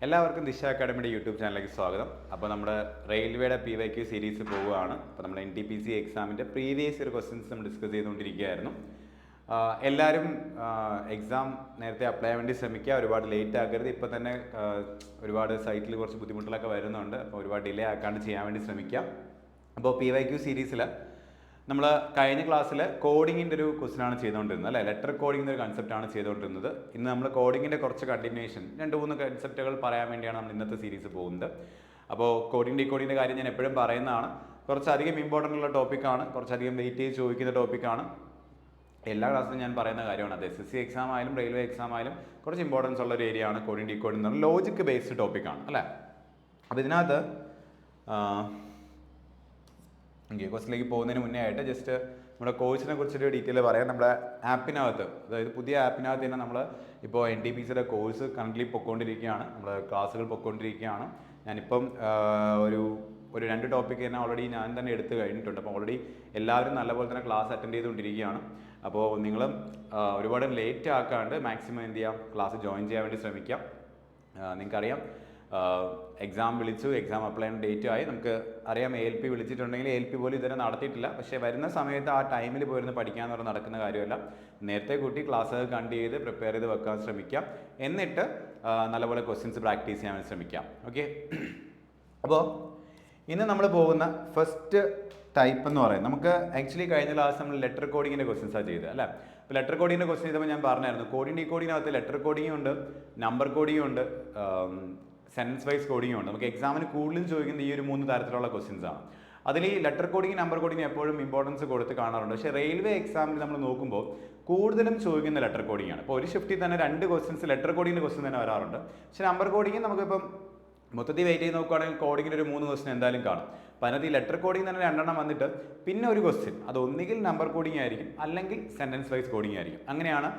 എല്ലാവർക്കും ദിശ അക്കാഡമിയുടെ യൂട്യൂബ് ചാനലിലേക്ക് സ്വാഗതം. അപ്പോൾ നമ്മുടെ റെയിൽവേയുടെ PYQ സീരീസ് പോവുകയാണ്. അപ്പോൾ നമ്മുടെ NTPC എക്സാമിൻ്റെ പ്രീവിയസ് ഒരു ക്വസ്റ്റ്യൻസ് നമ്മൾ ഡിസ്കസ് ചെയ്തുകൊണ്ടിരിക്കുകയായിരുന്നു. എല്ലാവരും എക്സാം നേരത്തെ അപ്ലൈ ചെയ്യാൻ വേണ്ടി ശ്രമിക്കുക. ഒരുപാട് ലേറ്റ് ആക്കരുത്. ഇപ്പോൾ തന്നെ ഒരുപാട് സൈറ്റിൽ കുറച്ച് ബുദ്ധിമുട്ടുകളൊക്കെ വരുന്നുണ്ട്. അപ്പോൾ ഒരുപാട് ഡിലേ ആക്കാണ്ട് ചെയ്യാൻ വേണ്ടി ശ്രമിക്കുക. അപ്പോൾ PYQ സീരീസിൽ നമ്മൾ കഴിഞ്ഞ ക്ലാസ്സിൽ കോഡിങ്ങിൻ്റെ ഒരു ക്വസ്റ്റ്യനാണ് ചെയ്തുകൊണ്ടിരുന്നത് അല്ലേ, ലെറ്റർ കോഡിങ്ങിൻ്റെ ഒരു കൺസെപ്റ്റാണ് ചെയ്തുകൊണ്ടിരുന്നത്. ഇന്ന് നമ്മൾ കോഡിങ്ങിൻ്റെ കുറച്ച് കണ്ടിന്യൂഷൻ 2-3 കൺസെപ്റ്റുകൾ പറയാൻ വേണ്ടിയാണ് നമ്മൾ ഇന്നത്തെ സീരീസ് പോകുന്നത്. അപ്പോൾ കോഡിങ് ഡീകോഡിങ്ങിൻ്റെ കാര്യം ഞാൻ എപ്പോഴും പറയുന്നതാണ്. കുറച്ചധികം ഇമ്പോർട്ടൻ്റ് ഉള്ള ടോപ്പിക്കാണ്, കുറച്ചധികം വെയിറ്റേജ് ചോദിക്കുന്ന ടോപ്പിക്കാണ്. എല്ലാ ക്ലാസ്സിലും ഞാൻ പറയുന്ന കാര്യമാണ്. അത് SSC എക്സാം ആയാലും റെയിൽവേ എക്സാം ആയാലും കുറച്ച് ഇമ്പോർട്ടൻസ് ഉള്ള ഒരു ഏരിയ ആണ് കോഡിങ് ഡീകോഡിങ് എന്ന് പറഞ്ഞാൽ. ലോജിക്ക് ബേസ്ഡ് ടോപ്പിക്കാണ് അല്ലേ. അപ്പോൾ ഇതിനകത്ത് ക്വസ്റ്റിലേക്ക് പോകുന്നതിന് മുന്നേ ആയിട്ട് ജസ്റ്റ് നമ്മുടെ കോഴ്സിനെ കുറിച്ചൊരു ഡീറ്റെയിൽ പറയാം. നമ്മുടെ ആപ്പിനകത്ത്, അതായത് പുതിയ ആപ്പിനകത്ത് തന്നെ നമ്മൾ ഇപ്പോൾ NTPCയുടെ കോഴ്സ് കറൻ്റ്ലി പൊയ്ക്കൊണ്ടിരിക്കുകയാണ്. നമ്മുടെ ക്ലാസ്സുകൾ പൊയ്ക്കൊണ്ടിരിക്കുകയാണ്. ഞാനിപ്പം ഒരു 2 ടോപ്പിക്ക് തന്നെ ഓൾറെഡി ഞാൻ തന്നെ എടുത്ത് കഴിഞ്ഞിട്ടുണ്ട്. അപ്പോൾ ഓൾറെഡി എല്ലാവരും നല്ലപോലെ തന്നെ ക്ലാസ് അറ്റൻഡ് ചെയ്തുകൊണ്ടിരിക്കുകയാണ്. അപ്പോൾ നിങ്ങൾ ഒരുപാട് ലേറ്റ് ആക്കാണ്ട് മാക്സിമം എന്ത് ചെയ്യാം, ക്ലാസ് ജോയിൻ ചെയ്യാൻ വേണ്ടി ശ്രമിക്കാം. നിങ്ങൾക്കറിയാം എക്സാം വിളിച്ചു, എക്സാം അപ്ലൈ ചെയ്യുന്ന ഡേറ്റ് ആയി. നമുക്ക് അറിയാം ALP വിളിച്ചിട്ടുണ്ടെങ്കിൽ ALP പോലും ഇതുവരെ നടത്തിയിട്ടില്ല. പക്ഷേ വരുന്ന സമയത്ത് ആ ടൈമിൽ പോയിരുന്ന് പഠിക്കാമെന്ന് പറഞ്ഞാൽ നടക്കുന്ന കാര്യമല്ല. നേരത്തെ കൂട്ടി ക്ലാസ്സുകൾ കണ്ട് ചെയ്ത് പ്രിപ്പയർ ചെയ്ത് വെക്കാൻ ശ്രമിക്കാം. എന്നിട്ട് നല്ലപോലെ ക്വസ്റ്റ്യൻസ് പ്രാക്ടീസ് ചെയ്യാൻ വേണ്ടി ശ്രമിക്കാം. ഓക്കെ, അപ്പോൾ ഇന്ന് നമ്മൾ പോകുന്ന ഫസ്റ്റ് ടൈപ്പ് എന്ന് പറയുന്നത്, നമുക്ക് ആക്ച്വലി കഴിഞ്ഞ ക്ലാസ് നമ്മൾ ലെറ്റർ കോഡിങ്ങിൻ്റെ ക്വസ്റ്റ്യൻസാണ് ചെയ്തത് അല്ലേ. അപ്പോൾ ലെറ്റർ കോഡിങ്ങിൻ്റെ ക്വസ്റ്റ്യൻ ചെയ്തപ്പോൾ ഞാൻ പറഞ്ഞായിരുന്നു, കോഡിങ് ഡീകോഡിങ്ങിനകത്ത് ലെറ്റർ കോഡിങ്ങും ഉണ്ട്, നമ്പർ കോഡിങ്ങും ഉണ്ട്, സെൻറ്റൻസ് വൈസ് കോഡിങ്ങും ഉണ്ട്. നമുക്ക് എക്സാമിന് കൂടുതലും ചോദിക്കുന്നത് ഈ ഒരു 3 തരത്തിലുള്ള ക്വസ്റ്റ്യൻസ് ആണ്. അതിൽ ഈ ലെറ്റർ കോഡിങ് നമ്പർ കോഡിങ് എപ്പോഴും ഇമ്പോർട്ടൻസ് കൊടുത്ത് കാണാറുണ്ട്. പക്ഷേ റെയിൽവേ എക്സാമിൽ നമ്മൾ നോക്കുമ്പോൾ കൂടുതലും ചോദിക്കുന്ന ലെറ്റർ കോഡിങ് ആണ്. അപ്പോൾ ഒരു ഷിഫ്റ്റിൽ തന്നെ 2 ക്വസ്റ്റ്യൻസ് ലെറ്റർ കോഡിങ്ങിൻ്റെ ക്വസ്റ്റ്യൻ തന്നെ വരാറുണ്ട്. പക്ഷേ നമ്പർ കോഡിങ് നമുക്കിപ്പം മൊത്തത്തിൽ വെയിറ്റ് ചെയ്ത് നോക്കുകയാണെങ്കിൽ കോഡിങ്ങിൻ്റെ ഒരു 3 ക്വസ്റ്റ്യൻ എന്തായാലും കാണും. അപ്പോൾ അതിനകത്ത് ഈ ലെറ്റർ കോഡിങ് തന്നെ 2 വന്നിട്ട് പിന്നെ ഒരു ക്വസ്റ്റ്യൻ അത് ഒന്നുകിൽ നമ്പർ കോഡിങ് ആയിരിക്കും, അല്ലെങ്കിൽ സെൻറ്റൻസ് വൈസ് കോഡിങ് ആയിരിക്കും. അങ്ങനെയാണ്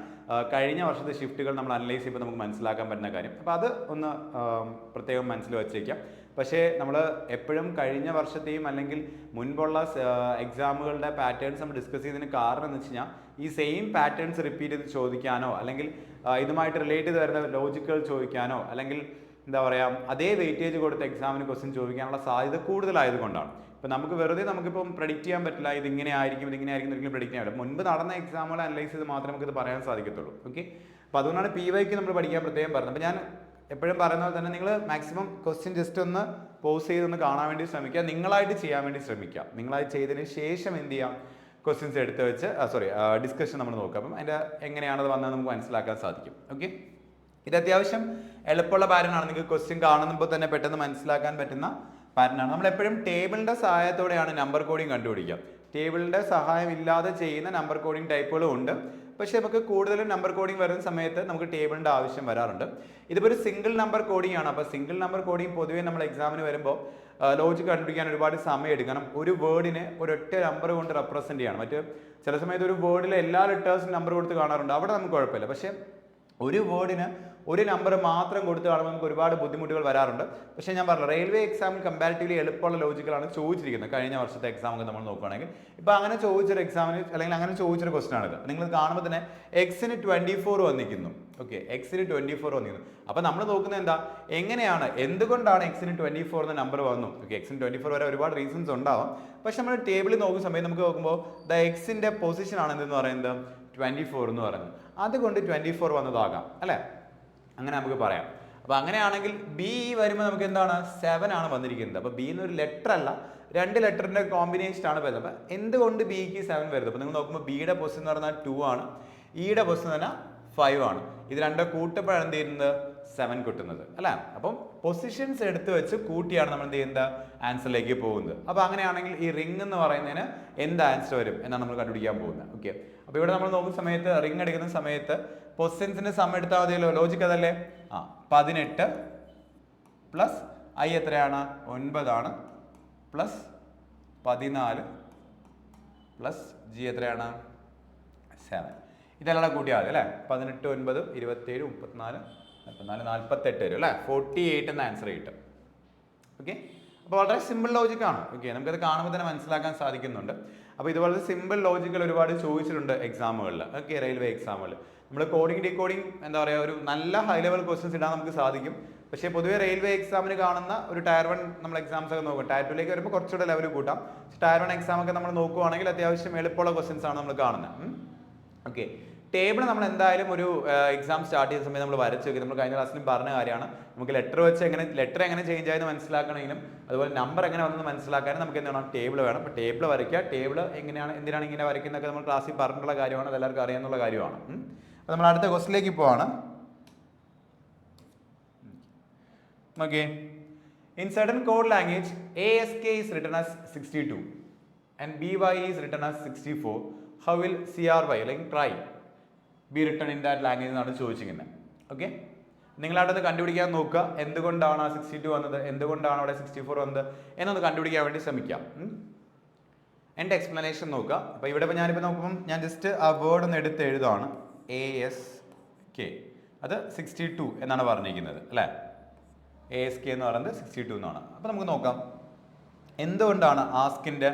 കഴിഞ്ഞ വർഷത്തെ ഷിഫ്റ്റുകൾ നമ്മൾ അനലൈസ് ചെയ്യുമ്പോൾ നമുക്ക് മനസ്സിലാക്കാൻ പറ്റുന്ന കാര്യം. അപ്പോൾ അത് ഒന്ന് പ്രത്യേകം മനസ്സിൽ വെച്ചേക്കാം. പക്ഷേ നമ്മൾ എപ്പോഴും കഴിഞ്ഞ വർഷത്തെയും അല്ലെങ്കിൽ മുൻപുള്ള എക്സാമുകളുടെ പാറ്റേൺസ് നമ്മൾ ഡിസ്കസ് ചെയ്തതിന് കാരണം എന്ന് വെച്ച് കഴിഞ്ഞാൽ ഈ സെയിം പാറ്റേൺസ് റിപ്പീറ്റ് ചെയ്ത് ചോദിക്കാനോ, അല്ലെങ്കിൽ ഇതുമായിട്ട് റിലേറ്റ് ചെയ്ത് വരുന്ന ലോജിക്കുകൾ ചോദിക്കാനോ, അല്ലെങ്കിൽ എന്താ പറയുക, അതേ വെയിറ്റേജ് കൊടുത്ത് എക്സാമിന് ക്വസ്റ്റ്യൻ ചോദിക്കാനുള്ള സാധ്യത കൂടുതലായതുകൊണ്ടാണ്. ഇപ്പോൾ നമുക്ക് വെറുതെ നമുക്കിപ്പം പ്രെഡിക്റ്റ് ചെയ്യാൻ പറ്റില്ല, ഇതിങ്ങനെ ആയിരിക്കും ഒരിക്കലും പ്രെഡിക്റ്റ് ചെയ്യാൻ പറ്റില്ല. മുൻപ് നടന്ന എക്സാമുകൾ അനലൈസ് ചെയ്ത് മാത്രമേ നമുക്കിത് പറയാൻ സാധിക്കത്തുള്ളൂ. ഓക്കെ, അപ്പോൾ അതുകൊണ്ടാണ് PYQ നമ്മൾ പഠിക്കാൻ പ്രത്യേകം പറയുന്നത്. അപ്പോൾ ഞാൻ എപ്പോഴും പറയുന്ന പോലെ തന്നെ നിങ്ങൾ മാക്സിമം ക്വസ്റ്റ്യൻ ജസ്റ്റ് ഒന്ന് പോസ് ചെയ്തൊന്ന് കാണാൻ വേണ്ടി ശ്രമിക്കുക, നിങ്ങളായിട്ട് ചെയ്യാൻ വേണ്ടി ശ്രമിക്കുക. നിങ്ങളായി ചെയ്തതിന് ശേഷം എന്ത് ചെയ്യാം, ക്വസ്റ്റ്യൻസ് എടുത്ത് വെച്ച് ഡിസ്കഷൻ നമ്മൾ നോക്കുക. അപ്പം അതിൻ്റെ എങ്ങനെയാണത് വന്നത് നമുക്ക് മനസ്സിലാക്കാൻ സാധിക്കും. ഓക്കെ, ഇത് അത്യാവശ്യം എളുപ്പമുള്ള പാറ്റേൺ ആണ്. നിങ്ങൾക്ക് ക്വസ്റ്റ്യൻ കാണുമ്പോൾ തന്നെ പെട്ടെന്ന് മനസ്സിലാക്കാൻ പറ്റുന്ന പാറ്റേൺ ആണ്. നമ്മളെപ്പോഴും ടേബിളിൻ്റെ സഹായത്തോടെയാണ് നമ്പർ കോഡിങ് കണ്ടുപിടിക്കുക. ടേബിളിൻ്റെ സഹായം ഇല്ലാതെ ചെയ്യുന്ന നമ്പർ കോഡിങ് ടൈപ്പുകളും ഉണ്ട്. പക്ഷേ നമുക്ക് കൂടുതലും നമ്പർ കോഡിങ് വരുന്ന സമയത്ത് നമുക്ക് ടേബിളിൻ്റെ ആവശ്യം വരാറുണ്ട്. ഇതിപ്പോൾ ഒരു സിംഗിൾ നമ്പർ കോഡിങ് ആണ്. അപ്പോൾ സിംഗിൾ നമ്പർ കോഡിങ് പൊതുവേ നമ്മൾ എക്സാമിന് വരുമ്പോൾ ലോജിക്ക് കണ്ടുപിടിക്കാൻ ഒരുപാട് സമയം എടുക്കണം. ഒരു വേർഡിനെ ഒരൊറ്റ നമ്പർ കൊണ്ട് റെപ്രസെൻറ്റ് ചെയ്യണം. മറ്റ് ചില സമയത്ത് ഒരു വേർഡിലെ എല്ലാ ലെറ്റേഴ്സും നമ്പർ കൊടുത്ത് കാണാറുണ്ട്, അവിടെ നമുക്ക് കുഴപ്പമില്ല. പക്ഷേ ഒരു വേർഡിന് ഒരു നമ്പർ മാത്രം കൊടുത്ത് കാണുമ്പോൾ നമുക്ക് ഒരുപാട് ബുദ്ധിമുട്ടുകൾ വരാറുണ്ട്. പക്ഷേ ഞാൻ പറഞ്ഞു, റെയിൽവേ എക്സാമിൽ കമ്പാരിറ്റീവ്ലി എളുപ്പമുള്ള ലോജിക്കലാണ് ചോദിച്ചിരിക്കുന്നത്. കഴിഞ്ഞ വർഷത്തെ എക്സാമൊക്കെ നമ്മൾ നോക്കുകയാണെങ്കിൽ ഇപ്പോൾ അങ്ങനെ ചോദിച്ചൊരു എക്സാമിന് അല്ലെങ്കിൽ അങ്ങനെ ചോദിച്ചൊരു ക്വസ്റ്റൻ ആണിത്. നിങ്ങൾ കാണുമ്പോൾ തന്നെ Xന് 24 വന്നിരിക്കുന്നു. ഓക്കെ, Xന് 24 വന്നിരിക്കുന്നു. അപ്പോൾ നമ്മൾ നോക്കുന്നത് എന്താ, എങ്ങനെയാണ്, എന്തുകൊണ്ടാണ് Xന് 24 എന്ന നമ്പർ വന്നു. ഓക്കെ, Xന് 24 വരെ ഒരുപാട് റീസൺസ് ഉണ്ടാവും. പക്ഷെ നമ്മൾ ടേബിളിൽ നോക്കുന്ന സമയത്ത് നമുക്ക് നോക്കുമ്പോൾ Xന്റെ പൊസിഷൻ ആണ് എന്തെന്ന് പറയുന്നത് 24 എന്ന് പറയുന്നത്. അതുകൊണ്ട് 24 വന്നതാകാം അല്ലേ, അങ്ങനെ നമുക്ക് പറയാം. അപ്പോൾ അങ്ങനെയാണെങ്കിൽ B വരുമ്പോൾ നമുക്ക് എന്താണ് 7 ആണ് വന്നിരിക്കുന്നത്. അപ്പോൾ B എന്നൊരു ലെറ്റർ അല്ല, 2 ലെറ്ററിൻ്റെ കോമ്പിനേഷൻ ആണ് വരുന്നത്. അപ്പോൾ എന്തുകൊണ്ട് Bക്ക് 7 വരുന്നത്? അപ്പോൾ നിങ്ങൾ നോക്കുമ്പോൾ Bയുടെ പൊസിഷൻ എന്ന് പറഞ്ഞാൽ 2 ആണ്, Eയുടെ പൊസിഷൻ എന്ന് പറഞ്ഞാൽ 5 ആണ്. ഇത് രണ്ടും കൂട്ടപ്പോഴാണ് എന്ത് ചെയ്യുന്നത് 7 കിട്ടുന്നത് അല്ലേ. അപ്പം പൊസിഷൻസ് എടുത്ത് വെച്ച് കൂട്ടിയാണ് നമ്മൾ എന്ത് ചെയ്യുന്നത് ആൻസറിലേക്ക് പോകുന്നത്. അപ്പോൾ അങ്ങനെയാണെങ്കിൽ ഈ റിംഗ് എന്ന് പറയുന്നതിന് എന്ത് ആൻസർ വരും എന്നാണ് നമ്മൾ കണ്ടുപിടിക്കാൻ പോകുന്നത്. ഓക്കെ, അപ്പോൾ ഇവിടെ നമ്മൾ നോക്കുന്ന സമയത്ത് റിംഗ് എടുക്കുന്ന സമയത്ത് പൊസിഷൻസിന്റെ സം എടുത്താൽ മതിയല്ലോ, ലോജിക്ക് അതല്ലേ. 18 പ്ലസ് I എത്രയാണ് 9 ആണ്, പ്ലസ് 14 പ്ലസ് G എത്രയാണ് 7. ഇതെല്ലാം കൂട്ടിയാൽ മതി അല്ലേ. 18 9 27 34 48 വരും അല്ലേ. 48 എന്ന ആൻസർ കിട്ടും. ഓക്കെ, അപ്പോൾ വളരെ സിമ്പിൾ ലോജിക്കാണ്. ഓക്കെ, നമുക്കത് കാണുമ്പോൾ തന്നെ മനസ്സിലാക്കാൻ സാധിക്കുന്നുണ്ട്. അപ്പോൾ ഇതുപോലെ സിമ്പിൾ ലോജിക്കൽ ഒരുപാട് ചോദിച്ചിട്ടുണ്ട് എക്സാമുകളിൽ. ഓക്കെ, റെയിൽവേ എക്സാമുകളിൽ നമ്മൾ കോഡിംഗ് ഡീകോഡിംഗ് എന്താ പറയുക ഒരു നല്ല ഹൈ ലെവൽ ക്വസ്റ്റ്യൻസ് ഇടാൻ നമുക്ക് സാധിക്കും. പക്ഷേ പൊതുവേ റെയിൽവേ എക്സാമിന് കാണുന്ന ഒരു ടയർ 1 നമ്മൾ എക്സാംസ് ഒക്കെ നോക്കും. ടയർ 2ലേക്ക് വരുമ്പോൾ കുറച്ചുകൂടെ ലെവൽ കൂട്ടാം. ടയർ 1 എക്സാം ഒക്കെ നമ്മൾ നോക്കുവാണെങ്കിൽ അത്യാവശ്യം എളുപ്പമുള്ള ക്വസ്റ്റ്യൻസ് ആണ് നമ്മൾ കാണുന്നത്. ഓക്കെ, ടേബിൾ നമ്മൾ എന്തായാലും ഒരു എക്സാം സ്റ്റാർട്ട് ചെയ്യുന്ന സമയത്ത് നമ്മൾ വരച്ച് വെക്കും. നമ്മൾ കഴിഞ്ഞ ക്ലാസ്സിലും പറഞ്ഞ കാര്യമാണ്. നമുക്ക് ലെറ്റർ എങ്ങനെ ചേഞ്ച് ആയെന്ന് മനസ്സിലാക്കണമെങ്കിലും അതുപോലെ നമ്പർ എങ്ങനെ വന്നെന്ന് മനസ്സിലാക്കാനും നമുക്ക് എന്താണ് ടേബിൾ വേണം. അപ്പോൾ ടേബിൾ വരയ്ക്കുക. ടേബിൾ എന്തിനാണ് ഇങ്ങനെ വരയ്ക്കുന്നതൊക്കെ നമ്മൾ ക്ലാസ്സിൽ പറഞ്ഞിട്ടുള്ള കാര്യമാണ്. അത് എല്ലാവർക്കും അറിയാവുന്ന കാര്യമാണ്. അപ്പോൾ നമ്മൾ അടുത്ത ക്വസ്റ്റിലേക്ക് പോവാണ്. Okay, in certain code language, ASK is written as 62 and BY is written as 64. How will CRY like try be written in that language എന്നാണ് ചോദിച്ചിരിക്കുന്നത്. ഓക്കെ, നിങ്ങളവിടെ നിന്ന് കണ്ടുപിടിക്കാൻ നോക്കുക. എന്തുകൊണ്ടാണ് ആ 62 വന്നത്, എന്തുകൊണ്ടാണ് അവിടെ 64 വന്നത് എന്നൊന്ന് കണ്ടുപിടിക്കാൻ വേണ്ടി ശ്രമിക്കാം. എൻ്റെ എക്സ്പ്ലനേഷൻ നോക്കുക. അപ്പോൾ ഇവിടെ ഞാനിപ്പോൾ നോക്കുമ്പം ഞാൻ ജസ്റ്റ് ആ വേർഡ് ഒന്ന് എടുത്ത് എഴുതുകയാണ്. ASK അത് 62 എന്നാണ് പറഞ്ഞിരിക്കുന്നത് അല്ലേ. ASK എന്ന് പറയുന്നത് 62 എന്നാണ്. അപ്പോൾ നമുക്ക് നോക്കാം എന്തുകൊണ്ടാണ് ആസ്കിൻ്റെ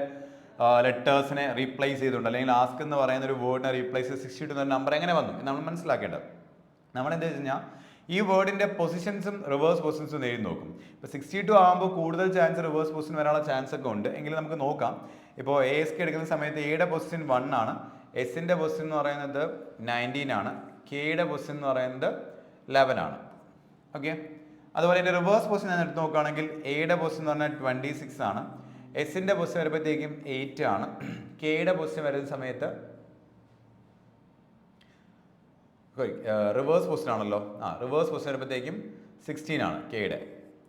ലെറ്റേഴ്സിനെ റീപ്ലേസ് ചെയ്തുകൊണ്ട് അല്ലെങ്കിൽ ആസ്ക് എന്ന് പറയുന്ന ഒരു വേർഡിനെ റീപ്ലേസ് ചെയ്ത് 62 എന്ന നമ്പർ എങ്ങനെ വന്നു എന്ന് നമ്മൾ മനസ്സിലാക്കേണ്ടത്. നമ്മൾ എന്താ വെച്ച് കഴിഞ്ഞാൽ ഈ വേർഡിൻ്റെ പൊസിഷൻസും റിവേഴ്സ് പൊസിഷൻസും എഴുതി നോക്കും. ഇപ്പോൾ 62 ആകുമ്പോൾ കൂടുതൽ ചാൻസ് റിവേഴ്സ് പൊസിഷൻ വരാനുള്ള ചാൻസ് ഒക്കെ ഉണ്ട്. എങ്കിലും നമുക്ക് നോക്കാം. ഇപ്പോൾ ASK എടുക്കുന്ന സമയത്ത് എയുടെ പൊസിഷൻ 1 ആണ്, എസിൻ്റെ പൊസിഷൻ എന്ന് പറയുന്നത് 19 ആണ്, കെയുടെ പൊസിഷൻ എന്ന് പറയുന്നത് 11 ആണ്. ഓക്കെ, അതുപോലെ എൻ്റെ റിവേഴ്സ് പൊസിഷൻ ഞാൻ എടുത്ത് നോക്കുകയാണെങ്കിൽ എയുടെ പൊസിഷൻ എന്ന് പറഞ്ഞാൽ 26 ആണ്, എസിൻ്റെ പൊസിഷൻ വരുമ്പോഴത്തേക്കും 8 ആണ്, കെയുടെ പൊസിഷൻ വരുന്ന സമയത്ത് റിവേഴ്സ് പൊസിഷൻ ആണല്ലോ, റിവേഴ്സ് പൊസിഷൻ വരുമ്പോഴത്തേക്കും 16 ആണ് കെയുടെ.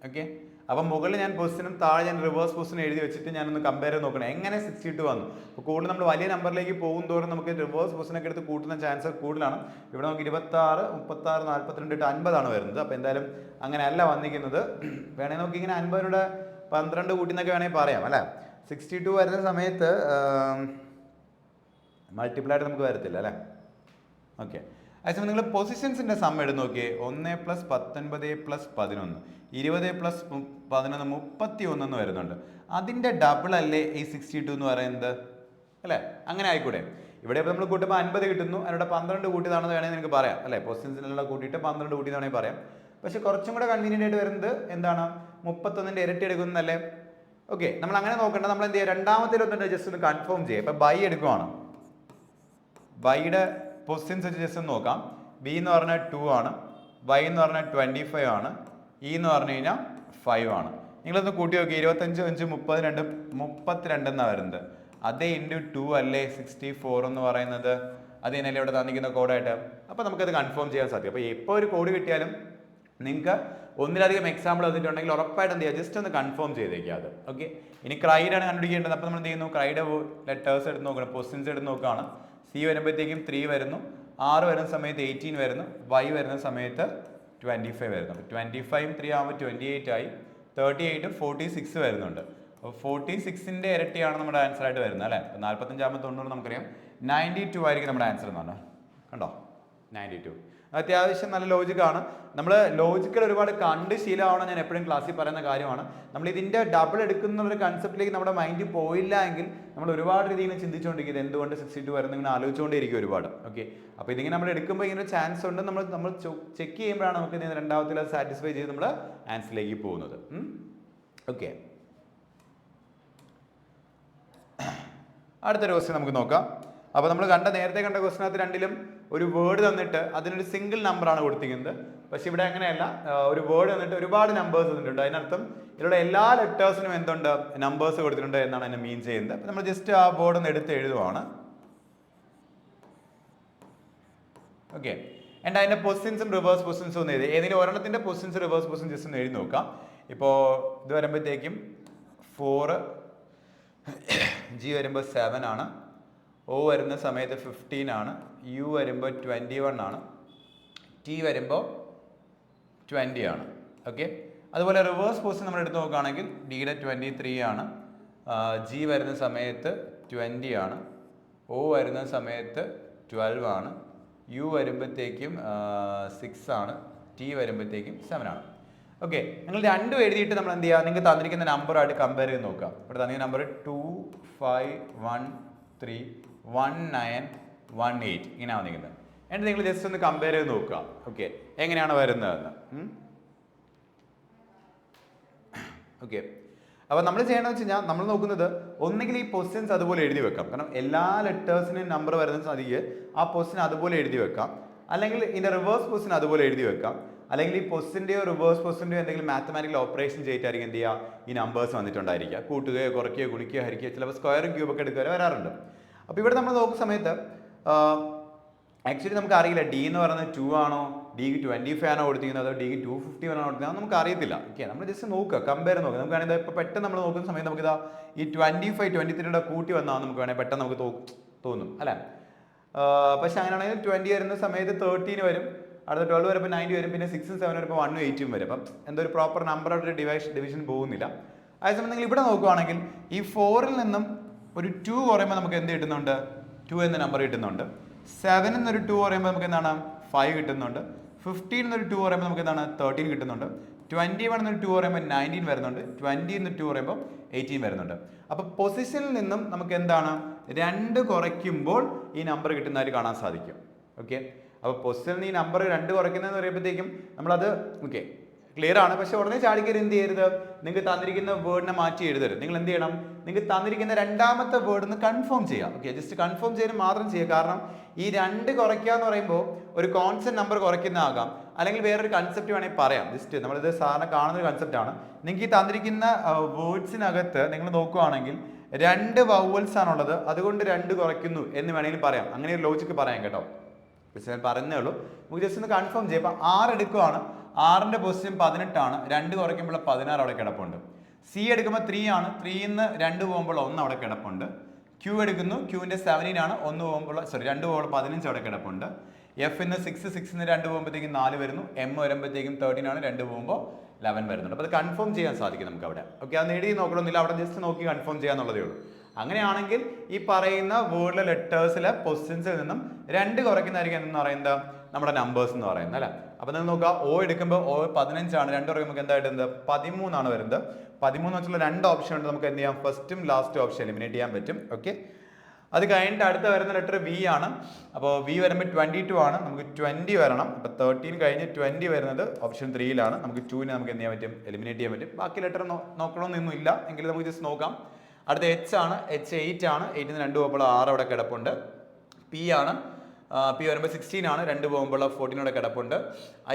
ഓക്കെ, അപ്പം മുകളിൽ ഞാൻ പൊസിഷനും താഴെ ഞാൻ റിവേഴ്സ് പൊസിഷൻ എഴുതി വെച്ചിട്ട് ഞാനൊന്ന് കമ്പയർ ചെയ്ത് നോക്കണം എങ്ങനെ 62 വന്നു. അപ്പോൾ കൂടുതൽ നമ്മൾ വലിയ നമ്പറിലേക്ക് പോകും തോറും നമുക്ക് റിവേഴ്സ് പൊസിഷനൊക്കെ എടുത്ത് കൂട്ടുന്ന ചാൻസ് കൂടുതലാണ്. ഇവിടെ നമുക്ക് 26, 36, 42, 50 വരുന്നത്. അപ്പോൾ എന്തായാലും അങ്ങനെയല്ല വന്നിരിക്കുന്നത്. വേണമെങ്കിൽ നമുക്ക് ഇങ്ങനെ 50 12 കൂട്ടി എന്നൊക്കെ വേണമെങ്കിൽ പറയാം അല്ലേ. 62 വരുന്ന സമയത്ത് മൾട്ടിപ്പിളായിട്ട് നമുക്ക് വരത്തില്ല അല്ലേ. ഓക്കെ, അതേസമയം നിങ്ങൾ പൊസിഷൻസിൻ്റെ സം എടുത്ത് നോക്കിയേ. 1 + 19 + 11, 20 + 11, 31 എന്ന് വരുന്നുണ്ട്. അതിൻ്റെ ഡബിൾ അല്ലേ ഈ 62 എന്ന് പറയുന്നത് അല്ലേ. അങ്ങനെ ആയിക്കൂടെ. ഇവിടെ ഇപ്പോൾ നമ്മൾ കൂട്ടുമ്പോൾ 50 കിട്ടുന്നു, അതിനോട് 12 കൂട്ടിയതാണെന്ന് വേണമെങ്കിൽ നിങ്ങൾക്ക് പറയാം അല്ലേ. പൊസിഷൻസിനുള്ള കൂട്ടിയിട്ട് 12 കൂട്ടിയതാണെങ്കിൽ പറയാം. പക്ഷെ കുറച്ചും കൂടെ കൺവീനിയൻ്റ് ആയിട്ട് വരുന്നത് എന്താണ് 31ൻ്റെ ഇരട്ടി എടുക്കുന്നതല്ലേ. ഓക്കെ, നമ്മൾ അങ്ങനെ നോക്കണ്ട. നമ്മൾ എന്ത് ചെയ്യുക, രണ്ടാമത്തേലൊന്നും ജസ്റ്റ് ഒന്ന് കൺഫേം ചെയ്യുക. ഇപ്പം ബൈ എടുക്കുവാണ്. ബൈയുടെ പൊസിഷൻസ് വെച്ച് ജസ്റ്റ് ഒന്ന് നോക്കാം. ബി എന്ന് പറഞ്ഞാൽ 2 ആണ്, വൈ എന്ന് പറഞ്ഞാൽ 25 ആണ്, ഇ എന്ന് പറഞ്ഞു കഴിഞ്ഞാൽ 5 ആണ്. നിങ്ങളൊന്ന് കൂട്ടി നോക്കി. 25, 5, 32 എന്നാണ് വരുന്നത്. അതേ ഇൻറ്റു 2 അല്ലേ 64 എന്ന് പറയുന്നത്. അത് തന്നെയല്ലേ ഇവിടെ തന്നിരിക്കുന്ന കോഡായിട്ട്. അപ്പോൾ നമുക്കത് കൺഫേം ചെയ്യാൻ സാധിക്കും. അപ്പോൾ എപ്പോൾ ഒരു കോഡ് കിട്ടിയാലും നിങ്ങൾക്ക് ഒന്നിലധികം എക്സാമ്പിൾ തന്നിട്ടുണ്ടെങ്കിൽ ഉറപ്പായിട്ട് എന്ത് ചെയ്യുക, ജസ്റ്റ് ഒന്ന് കൺഫേം ചെയ്തേക്കുക അത്. ഓക്കെ, ഇനി ക്രൈഡാണ് കണ്ടുപിടിക്കേണ്ടത്. അപ്പോൾ നമ്മൾ എന്ത് ചെയ്യുന്നു, ക്രൈഡ് ലെറ്റേഴ്സ് എടുത്ത് നോക്കണം, പൊസിഷൻസ് എടുത്ത് നോക്കുകയാണ്. സി വരുമ്പോഴത്തേക്കും 3 വരുന്നു, ആർ വരുന്ന സമയത്ത് 18 വരുന്നു, വൈ വരുന്ന സമയത്ത് 25 വരുന്നു. 25 3 ആകുമ്പോൾ 28 ആയി, 38 46 വരുന്നുണ്ട്. അപ്പോൾ 46ൻ്റെ ഇരട്ടിയാണ് നമ്മുടെ ആൻസർ ആയിട്ട് വരുന്നത് അല്ലേ. 45 ആകുമ്പോൾ 90 നമുക്കറിയാം. 92 ആയിരിക്കും നമ്മുടെ ആൻസർ എന്ന് പറഞ്ഞാൽ. കണ്ടോ, 92. അത്യാവശ്യം നല്ല ലോജിക്കാണ്. നമ്മൾ ലോജിക്കൽ ഒരുപാട് കണ്ട് ശീലമാവണം. ഞാൻ എപ്പോഴും ക്ലാസ്സിൽ പറയുന്ന കാര്യമാണ്. നമ്മൾ ഇതിൻ്റെ ഡബിൾ എടുക്കുന്ന ഒരു കൺസെപ്റ്റിലേക്ക് നമ്മുടെ മൈൻഡ് പോയില്ല എങ്കിൽ നമ്മൾ ഒരുപാട് രീതിയിൽ ചിന്തിച്ചുകൊണ്ടിരിക്കുന്നത് എന്തുകൊണ്ട് 62 വരുന്നത് ഇങ്ങനെ ആലോചിച്ചുകൊണ്ടിരിക്കും ഒരുപാട്. ഓക്കെ, അപ്പോൾ ഇതിങ്ങനെ നമ്മൾ എടുക്കുമ്പോൾ ഇങ്ങനെ ഒരു ചാൻസ് ഉണ്ട്. നമ്മൾ ചെക്ക് ചെയ്യുമ്പോഴാണ് നമുക്ക് രണ്ടാമത്തിൽ അത് സാറ്റിസ്ഫൈ ചെയ്ത് നമ്മൾ ആൻസറിലേക്ക് പോകുന്നത്. ഓക്കെ, അടുത്തൊരു ക്വസ്റ്റ്യൻ നമുക്ക് നോക്കാം. അപ്പോൾ നമ്മൾ നേരത്തെ കണ്ട ക്വസ്റ്റിനകത്ത് രണ്ടിലും ഒരു വേർഡ് തന്നിട്ട് അതിനൊരു സിംഗിൾ നമ്പറാണ് കൊടുത്തിരിക്കുന്നത്. പക്ഷെ ഇവിടെ അങ്ങനെയല്ല, ഒരു വേർഡ് തന്നിട്ട് ഒരുപാട് നമ്പേഴ്സ് തന്നിട്ടുണ്ട്. അതിനർത്ഥം ഇതിലുള്ള എല്ലാ ലെറ്റേഴ്സിനും എന്തുണ്ട്, നമ്പേഴ്സ് കൊടുത്തിട്ടുണ്ട് എന്നാണ് അതിനെ മീൻ ചെയ്യുന്നത്. അപ്പോൾ നമ്മൾ ജസ്റ്റ് ആ വേർഡ് ഒന്ന് എടുത്ത് എഴുതുവാണ്. ഓക്കെ, ആൻഡ് അതിൻ്റെ പൊസിഷൻസും റിവേഴ്സ് പൊസിഷൻസും ഒന്ന് എഴുതി. ഏതെങ്കിലും ഒരെണ്ണത്തിൻ്റെ പൊസിഷൻസ് റിവേഴ്സ് പൊസിഷൻ ജസ്റ്റ് ഒന്ന് എഴുതി നോക്കാം. ഇപ്പോൾ ഇത് വരുമ്പോഴത്തേക്കും 4, ജി വരുമ്പോൾ 7 ആണ്, ഒ വരുന്ന സമയത്ത് 15 ആണ്, യു വരുമ്പോൾ 21 ആണ്, ടി വരുമ്പോൾ 20 ആണ്. ഓക്കെ, അതുപോലെ റിവേഴ്സ് പൊസിഷൻ നമ്മൾ എടുത്ത് നോക്കുകയാണെങ്കിൽ ഡിയുടെ 23 ആണ്, ജി വരുന്ന സമയത്ത് 20 ആണ്, ഒ വരുന്ന സമയത്ത് 12 ആണ്, യു വരുമ്പോഴത്തേക്കും 6 ആണ്, ടി വരുമ്പോഴത്തേക്കും 7 ആണ്. ഓക്കെ, നിങ്ങൾ രണ്ടും എഴുതിയിട്ട് നമ്മൾ എന്ത് ചെയ്യുക, നിങ്ങൾക്ക് തന്നിരിക്കുന്ന നമ്പറായിട്ട് കമ്പയർ ചെയ്ത് നോക്കാം. ഇവിടെ തന്നിരിക്കുന്ന നമ്പർ 2 5 1 3 1 9 1 8 ഇങ്ങനെ വന്നിരിക്കുന്നത്. എന്നിട്ട് നിങ്ങൾ ജസ്റ്റ് ഒന്ന് കമ്പയർ ചെയ്ത് നോക്കുക. ഓക്കെ, എങ്ങനെയാണ് വരുന്നതെന്ന്. ഓക്കെ, അപ്പോൾ നമ്മൾ ചെയ്യണമെന്ന് വെച്ച് കഴിഞ്ഞാൽ നമ്മൾ നോക്കുന്നത് ഒന്നുകിൽ ഈ പൊസിഷൻസ് അതുപോലെ എഴുതി വെക്കാം. കാരണം എല്ലാ ലെറ്റേഴ്സിനും നമ്പർ വരുന്ന സാധിക്ക് ആ പൊസിഷൻ അതുപോലെ എഴുതി വെക്കാം. അല്ലെങ്കിൽ ഇതിൻ്റെ റിവേഴ്സ് പൊസിഷൻ അതുപോലെ എഴുതി വെക്കാം. അല്ലെങ്കിൽ ഈ പൊസിഷൻ്റെയോ റിവേഴ്സ് പൊസിഷൻ്റെയോ എന്തെങ്കിലും മാത്തമാറ്റിക്കൽ ഓപ്പറേഷൻ ചെയ്തിട്ടായിരിക്കും എന്ത് ചെയ്യുക, ഈ നമ്പേഴ്സ് വന്നിട്ടുണ്ടായിരിക്കുക. കൂട്ടുകയോ കുറയ്ക്കുകയോ ഗുണിക്കുകയോ ഹരിക്കുകയോ ചിലപ്പോൾ സ്ക്വയറും ക്യൂബൊക്കെ എടുക്കുക വരാറുണ്ട്. അപ്പോൾ ഇവിടെ നമ്മൾ നോക്കുന്ന സമയത്ത് ആക്ച്വലി നമുക്ക് അറിയില്ല ഡി എന്ന് പറയുന്നത് 2 ആണോ, ഡിക്ക് 25 ആണോ കൊടുത്തിരിക്കുന്നത്, അതോ ഡിക്ക് 250 ആണോ കൊടുത്തിരിക്കുന്നത്, നമുക്ക് അറിയത്തില്ല. ഓക്കെ, നമ്മൾ ജസ്റ്റ് നോക്കുക, കമ്പയർ നോക്കുക. നമുക്ക് വേണമെങ്കിൽ ഇപ്പോൾ പെട്ടെന്ന് നമ്മൾ നോക്കുന്ന സമയത്ത് നമുക്കിതാ ഈ 25 23 കൂട്ടി വന്നാൽ നമുക്ക് വേണമെങ്കിൽ പെട്ടെന്ന് നമുക്ക് തോന്നും അല്ലേ. പക്ഷെ അങ്ങനെയാണെങ്കിൽ 20 വരുന്ന സമയത്ത് 13 വരും, അടുത്ത 12 വരുമ്പോൾ 90 വരും, പിന്നെ 6 7 വരുമ്പോൾ 1 8 വരും. അപ്പം എന്തോ ഒരു പ്രോപ്പർ നമ്പറായിട്ട് ഡിവിഷൻ പോകുന്നില്ല. അതേസമയം നിങ്ങൾ ഇവിടെ നോക്കുകയാണെങ്കിൽ ഈ 4ൽ നിന്നും ഒരു 2 കുറയുമ്പോൾ നമുക്ക് എന്ത് കിട്ടുന്നുണ്ട്, 2 എന്ന നമ്പർ കിട്ടുന്നുണ്ട്. 7 എന്നൊരു 2 പറയുമ്പോൾ നമുക്ക് എന്താണ് 5 കിട്ടുന്നുണ്ട്. 15 എന്നൊരു 2 പറയുമ്പോൾ നമുക്ക് എന്താണ് 13 കിട്ടുന്നുണ്ട്. 21 എന്നൊരു 2 പറയുമ്പോൾ 19 വരുന്നുണ്ട്. 20 എന്നൊരു 2 പറയുമ്പോൾ 18 വരുന്നുണ്ട്. അപ്പോൾ പൊസിഷനിൽ നിന്നും നമുക്ക് എന്താണ് 2 കുറയ്ക്കുമ്പോൾ ഈ നമ്പർ കിട്ടുന്നതായിട്ട് കാണാൻ സാധിക്കും. ഓക്കെ, അപ്പോൾ പൊസിഷനിൽ ഈ നമ്പർ 2 കുറയ്ക്കുന്നതെന്ന് പറയുമ്പോഴത്തേക്കും നമ്മളത് ഓക്കെ ക്ലിയർ ആണ്. പക്ഷെ ഉടനെ ചാടിക്കറി എന്ത് ചെയ്യരുത്, നിങ്ങൾക്ക് തന്നിരിക്കുന്ന വേർഡിനെ മാറ്റി എഴുതരുത്. നിങ്ങൾ എന്ത് ചെയ്യണം, നിങ്ങൾക്ക് തന്നിരിക്കുന്ന രണ്ടാമത്തെ വേർഡ് ഒന്ന് കൺഫേം ചെയ്യാം. ഓക്കെ, ജസ്റ്റ് കൺഫേം ചെയ്യാൻ മാത്രം ചെയ്യുക. കാരണം ഈ 2 കുറയ്ക്കുക എന്ന് പറയുമ്പോൾ ഒരു കോൺസ്റ്റന്റ് നമ്പർ കുറയ്ക്കുന്നതാകാം, അല്ലെങ്കിൽ വേറൊരു കൺസെപ്റ്റ് വേണമെങ്കിൽ പറയാം. ജസ്റ്റ് നമ്മളിത് സാധാരണ കാണുന്ന ഒരു കൺസെപ്റ്റാണ്. നിങ്ങൾക്ക് ഈ തന്നിരിക്കുന്ന വേർഡ്സിനകത്ത് നിങ്ങൾ നോക്കുകയാണെങ്കിൽ 2 വവൽസ് ആണുള്ളത്, അതുകൊണ്ട് 2 കുറയ്ക്കുന്നു എന്ന് വേണമെങ്കിൽ പറയാം. അങ്ങനെ ഒരു ലോജിക്ക് പറയാം കേട്ടോ. പക്ഷേ ഞാൻ പറഞ്ഞേ ഉള്ളൂ, നമുക്ക് ജസ്റ്റ് ഒന്ന് കൺഫേം ചെയ്യാം. ഇപ്പം 6 എടുക്കുകയാണ്, 6ന്റെ പൊസിഷൻ 18 ആണ്, 2 കുറയ്ക്കുമ്പോൾ 16 അവിടെ കിടപ്പുണ്ട്. സി എടുക്കുമ്പോൾ 3 ആണ്, 3ൽ നിന്ന് 2 പോകുമ്പോൾ 1 അവിടെ കിടപ്പുണ്ട്. ക്യൂ എടുക്കുന്നു, ക്യൂവിൻ്റെ 17 ആണ്, 2 പോകുമ്പോൾ 15 അവിടെ കിടപ്പുണ്ട്. എഫ് ഇന്ന് 6ൽ 2 പോകുമ്പോഴത്തേക്കും 4 വരുന്നു. എം വരുമ്പോഴത്തേക്കും 13 ആണ്, 2 പോകുമ്പോൾ 11 വരുന്നുണ്ട്. അപ്പോൾ അത് കൺഫേം ചെയ്യാൻ സാധിക്കും നമുക്ക് അവിടെ. ഓക്കെ, അത് നേടി നോക്കണമെന്നില്ല, അവിടെ ജസ്റ്റ് നോക്കി കൺഫേം ചെയ്യാന്നുള്ളതേ ഉള്ളൂ. അങ്ങനെയാണെങ്കിൽ ഈ പറയുന്ന വേർഡിലെ ലെറ്റേഴ്സിലെ പൊസിഷൻസിൽ നിന്നും 2 കുറയ്ക്കുന്നതായിരിക്കും എന്ന് പറയുന്നത് നമ്മുടെ നമ്പേഴ്സ് എന്ന് പറയുന്നത് അല്ലേ. അപ്പോൾ നിങ്ങൾ നോക്കുക, ഓ എടുക്കുമ്പോൾ ഓ 15 ആണ്, 2 കുറയ്ക്കുമ്പോൾ നമുക്ക് എന്തായിട്ട് 13 ആണ് വരുന്നത്. 13 വെച്ചുള്ള 2 ഓപ്ഷൻ ഉണ്ട്, നമുക്ക് എന്ത് ചെയ്യാം, ഫസ്റ്റും ലാസ്റ്റ് ഓപ്ഷൻ എലിമിനേറ്റ് ചെയ്യാൻ പറ്റും. ഓക്കെ, അത് കഴിഞ്ഞിട്ട് അടുത്ത വരുന്ന ലെറ്റർ വി ആണ്. അപ്പോൾ വി വരുമ്പോൾ 22 ആണ്, നമുക്ക് 20 വരണം. അപ്പോൾ 13 കഴിഞ്ഞ് 20 വരുന്നത് ഓപ്ഷൻ 3ലാണ്. നമുക്ക് 2നെ നമുക്ക് എന്ത് ചെയ്യാൻ പറ്റും, എലിമിനേറ്റ് ചെയ്യാൻ പറ്റും. ബാക്കി ലെറ്റർ നോക്കണമെന്നൊന്നും ഇല്ല, എങ്കിലും നമുക്ക് ജസ്റ്റ് നോക്കാം. അടുത്ത എച്ച് ആണ്, എച്ച് 8 ആണ്, 8ൽ നിന്ന് 2 പോകുമ്പോൾ 6 അവിടെ കിടപ്പുണ്ട്. പി ആണ്, പി വരുമ്പോൾ 16 ആണ്, 2 പോകുമ്പോൾ 14 അവിടെ കിടപ്പുണ്ട്.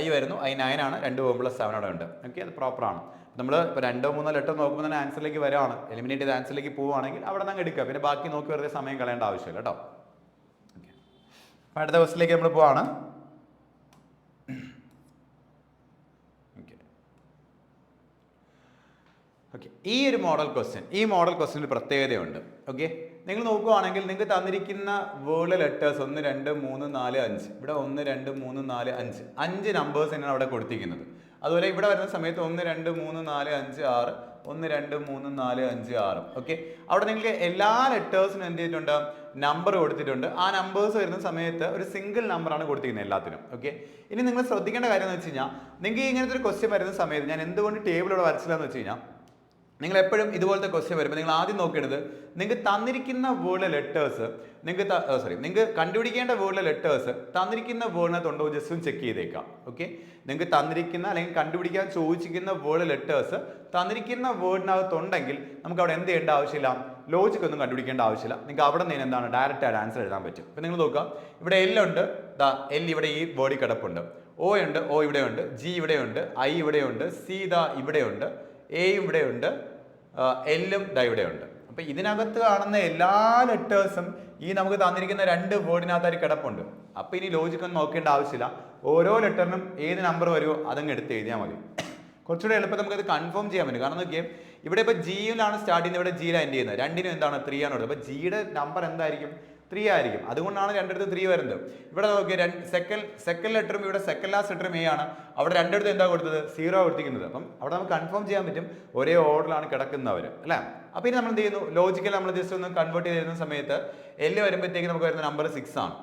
ഐ വരുന്നു, ഐ 9 ആണ്, 2 പോകുമ്പോൾ 7 അവിടെ ഉണ്ട്. ഓക്കെ, അത് പ്രോപ്പറാണ്. നമ്മൾ ഇപ്പോൾ 2 3 ലെറ്റർ നോക്കുമ്പോൾ തന്നെ ആൻസറിലേക്ക് വരാണ്, എലിമിനേറ്റ് ചെയ്ത് ആൻസറിലേക്ക് പോവുകയാണെങ്കിൽ അവിടെ നിന്ന് എടുക്കുക. പിന്നെ ബാക്കി നോക്കി വെറുതെ സമയം കളയേണ്ട ആവശ്യമില്ല കേട്ടോ. ഓക്കെ, അപ്പോൾ അടുത്ത ക്വസ്റ്റിലേക്ക് നമ്മൾ പോവാണ്. ഓക്കെ, ഈ ഒരു മോഡൽ ക്വസ്റ്റ്യൻ പ്രത്യേകതയുണ്ട്. ഓക്കെ, നിങ്ങൾ നോക്കുകയാണെങ്കിൽ നിങ്ങൾക്ക് തന്നിരിക്കുന്ന വേർഡ് ലെറ്റേഴ്സ് 1 2 3 4 5, ഇവിടെ 1 2 3 4 5 നമ്പേഴ്സ് തന്നെയാണ് അവിടെ കൊടുത്തിരിക്കുന്നത്. അതുപോലെ ഇവിടെ വരുന്ന സമയത്ത് 1 2 3 4 5 6, 1 2 3 4 5 6. ഓക്കെ, അവിടെ നിങ്ങൾക്ക് എല്ലാ ലെറ്റേഴ്സിനും എന്ത് ചെയ്തിട്ടുണ്ട്, നമ്പർ കൊടുത്തിട്ടുണ്ട്. ആ നമ്പേഴ്സ് വരുന്ന സമയത്ത് ഒരു സിംഗിൾ നമ്പറാണ് കൊടുത്തിരിക്കുന്നത് എല്ലാത്തിനും. ഓക്കെ, ഇനി നിങ്ങൾ ശ്രദ്ധിക്കേണ്ട കാര്യം എന്ന് വെച്ച് കഴിഞ്ഞാൽ, നിങ്ങൾക്ക് ഇങ്ങനത്തെ ഒരു ക്വസ്റ്റ്യൻ വരുന്ന സമയത്ത് ഞാൻ എന്തുകൊണ്ട് ടേബിൾ ഇവിടെ വരച്ചില്ല എന്ന് വെച്ച് കഴിഞ്ഞാൽ, നിങ്ങൾ എപ്പോഴും ഇതുപോലത്തെ ക്വസ്റ്റ്യൻ വരുമ്പോൾ നിങ്ങൾ ആദ്യം നോക്കേണ്ടത് നിങ്ങൾക്ക് തന്നിരിക്കുന്ന വേർഡിലെ ലെറ്റേഴ്സ് നിങ്ങൾക്ക് കണ്ടുപിടിക്കേണ്ട വേർഡിലെ ലെറ്റേഴ്സ് തന്നിരിക്കുന്ന വേർഡിനകത്തുണ്ടോ ജസ്റ്റ് ഒന്ന് ചെക്ക് ചെയ്തേക്കാം. ഓക്കെ, നിങ്ങൾക്ക് തന്നിരിക്കുന്ന അല്ലെങ്കിൽ കണ്ടുപിടിക്കാൻ ചോദിച്ചിരിക്കുന്ന വേർഡ് ലെറ്റേഴ്സ് തന്നിരിക്കുന്ന വേർഡിനകത്തുണ്ടെങ്കിൽ നമുക്ക് അവിടെ എന്ത് ചെയ്യേണ്ട ആവശ്യമില്ല, ലോജിക് ഒന്നും കണ്ടുപിടിക്കേണ്ട ആവശ്യമില്ല. നിങ്ങൾക്ക് അവിടെ നിന്ന് എന്താണ് ഡയറക്റ്റ് ആയിട്ട് ആൻസർ എഴുതാൻ പറ്റും. ഇപ്പം നിങ്ങൾ നോക്കുക, ഇവിടെ എൽ ഉണ്ട്, എൽ ഇവിടെ ഈ വേർഡിൽ കിടപ്പുണ്ട്. ഒ ഉണ്ട്, ഒ ഇവിടെയുണ്ട്. ജി ഇവിടെയുണ്ട്. ഐ ഇവിടെയുണ്ട്. സി ഇവിടെയുണ്ട്. എയും ഇവിടെയുണ്ട്. എല്ലും ഇവിടെയുണ്ട്. അപ്പം ഇതിനകത്ത് കാണുന്ന എല്ലാ ലെറ്റേഴ്സും ഈ നമുക്ക് തന്നിരിക്കുന്ന 2 വേർഡിനകത്തായി കിടപ്പുണ്ട്. അപ്പം ഇനി ലോജിക് ഒന്നും നോക്കേണ്ട ആവശ്യമില്ല. ഓരോ ലെറ്ററിനും ഏത് നമ്പർ വരുമോ അതങ്ങ് എടുത്ത് എഴുതിയാൽ മതി. കുറച്ചുകൂടെ എളുപ്പം നമുക്കത് കൺഫേം ചെയ്യാൻ പറ്റും. കാരണം നോക്കിയാൽ ഇവിടെ ഇപ്പോൾ ജിയിലാണ് സ്റ്റാർട്ട് ചെയ്യുന്നത്, ഇവിടെ ജിയിലാണ് എൻഡ് ചെയ്യുന്നത്. രണ്ടിനും എന്താണ് 3 ആണ് ഉള്ളത്. അപ്പോൾ ജിയുടെ നമ്പർ എന്തായിരിക്കും, 3 ആയിരിക്കും. അതുകൊണ്ടാണ് രണ്ടിടത്ത് 3 വരുന്നത്. ഇവിടെ നോക്കിയാൽ സെക്കൻഡ് ലെറ്ററും ഇവിടെ സെക്കൻഡ് ലാസ്റ്റ് ലെറ്ററും എ ആണ്. അവിടെ രണ്ടിടത്ത് എന്താ കൊടുത്തത്, 0 കൊടുത്തിരിക്കുന്നത്. അപ്പം അവിടെ നമുക്ക് കൺഫേം ചെയ്യാൻ പറ്റും ഒരേ ഓർഡറിലാണ് കിടക്കുന്നവർ അല്ലേ. അപ്പോൾ ഇനി നമ്മൾ എന്ത് ചെയ്യുന്നു, ലോജിക്കൽ നമ്മൾ ജസ്റ്റ് ഒന്ന് കൺവേർട്ട് ചെയ്തിരുന്ന സമയത്ത് എല്ല് വരുമ്പോഴത്തേക്ക് നമുക്ക് വരുന്ന നമ്പർ 6 ആണ്.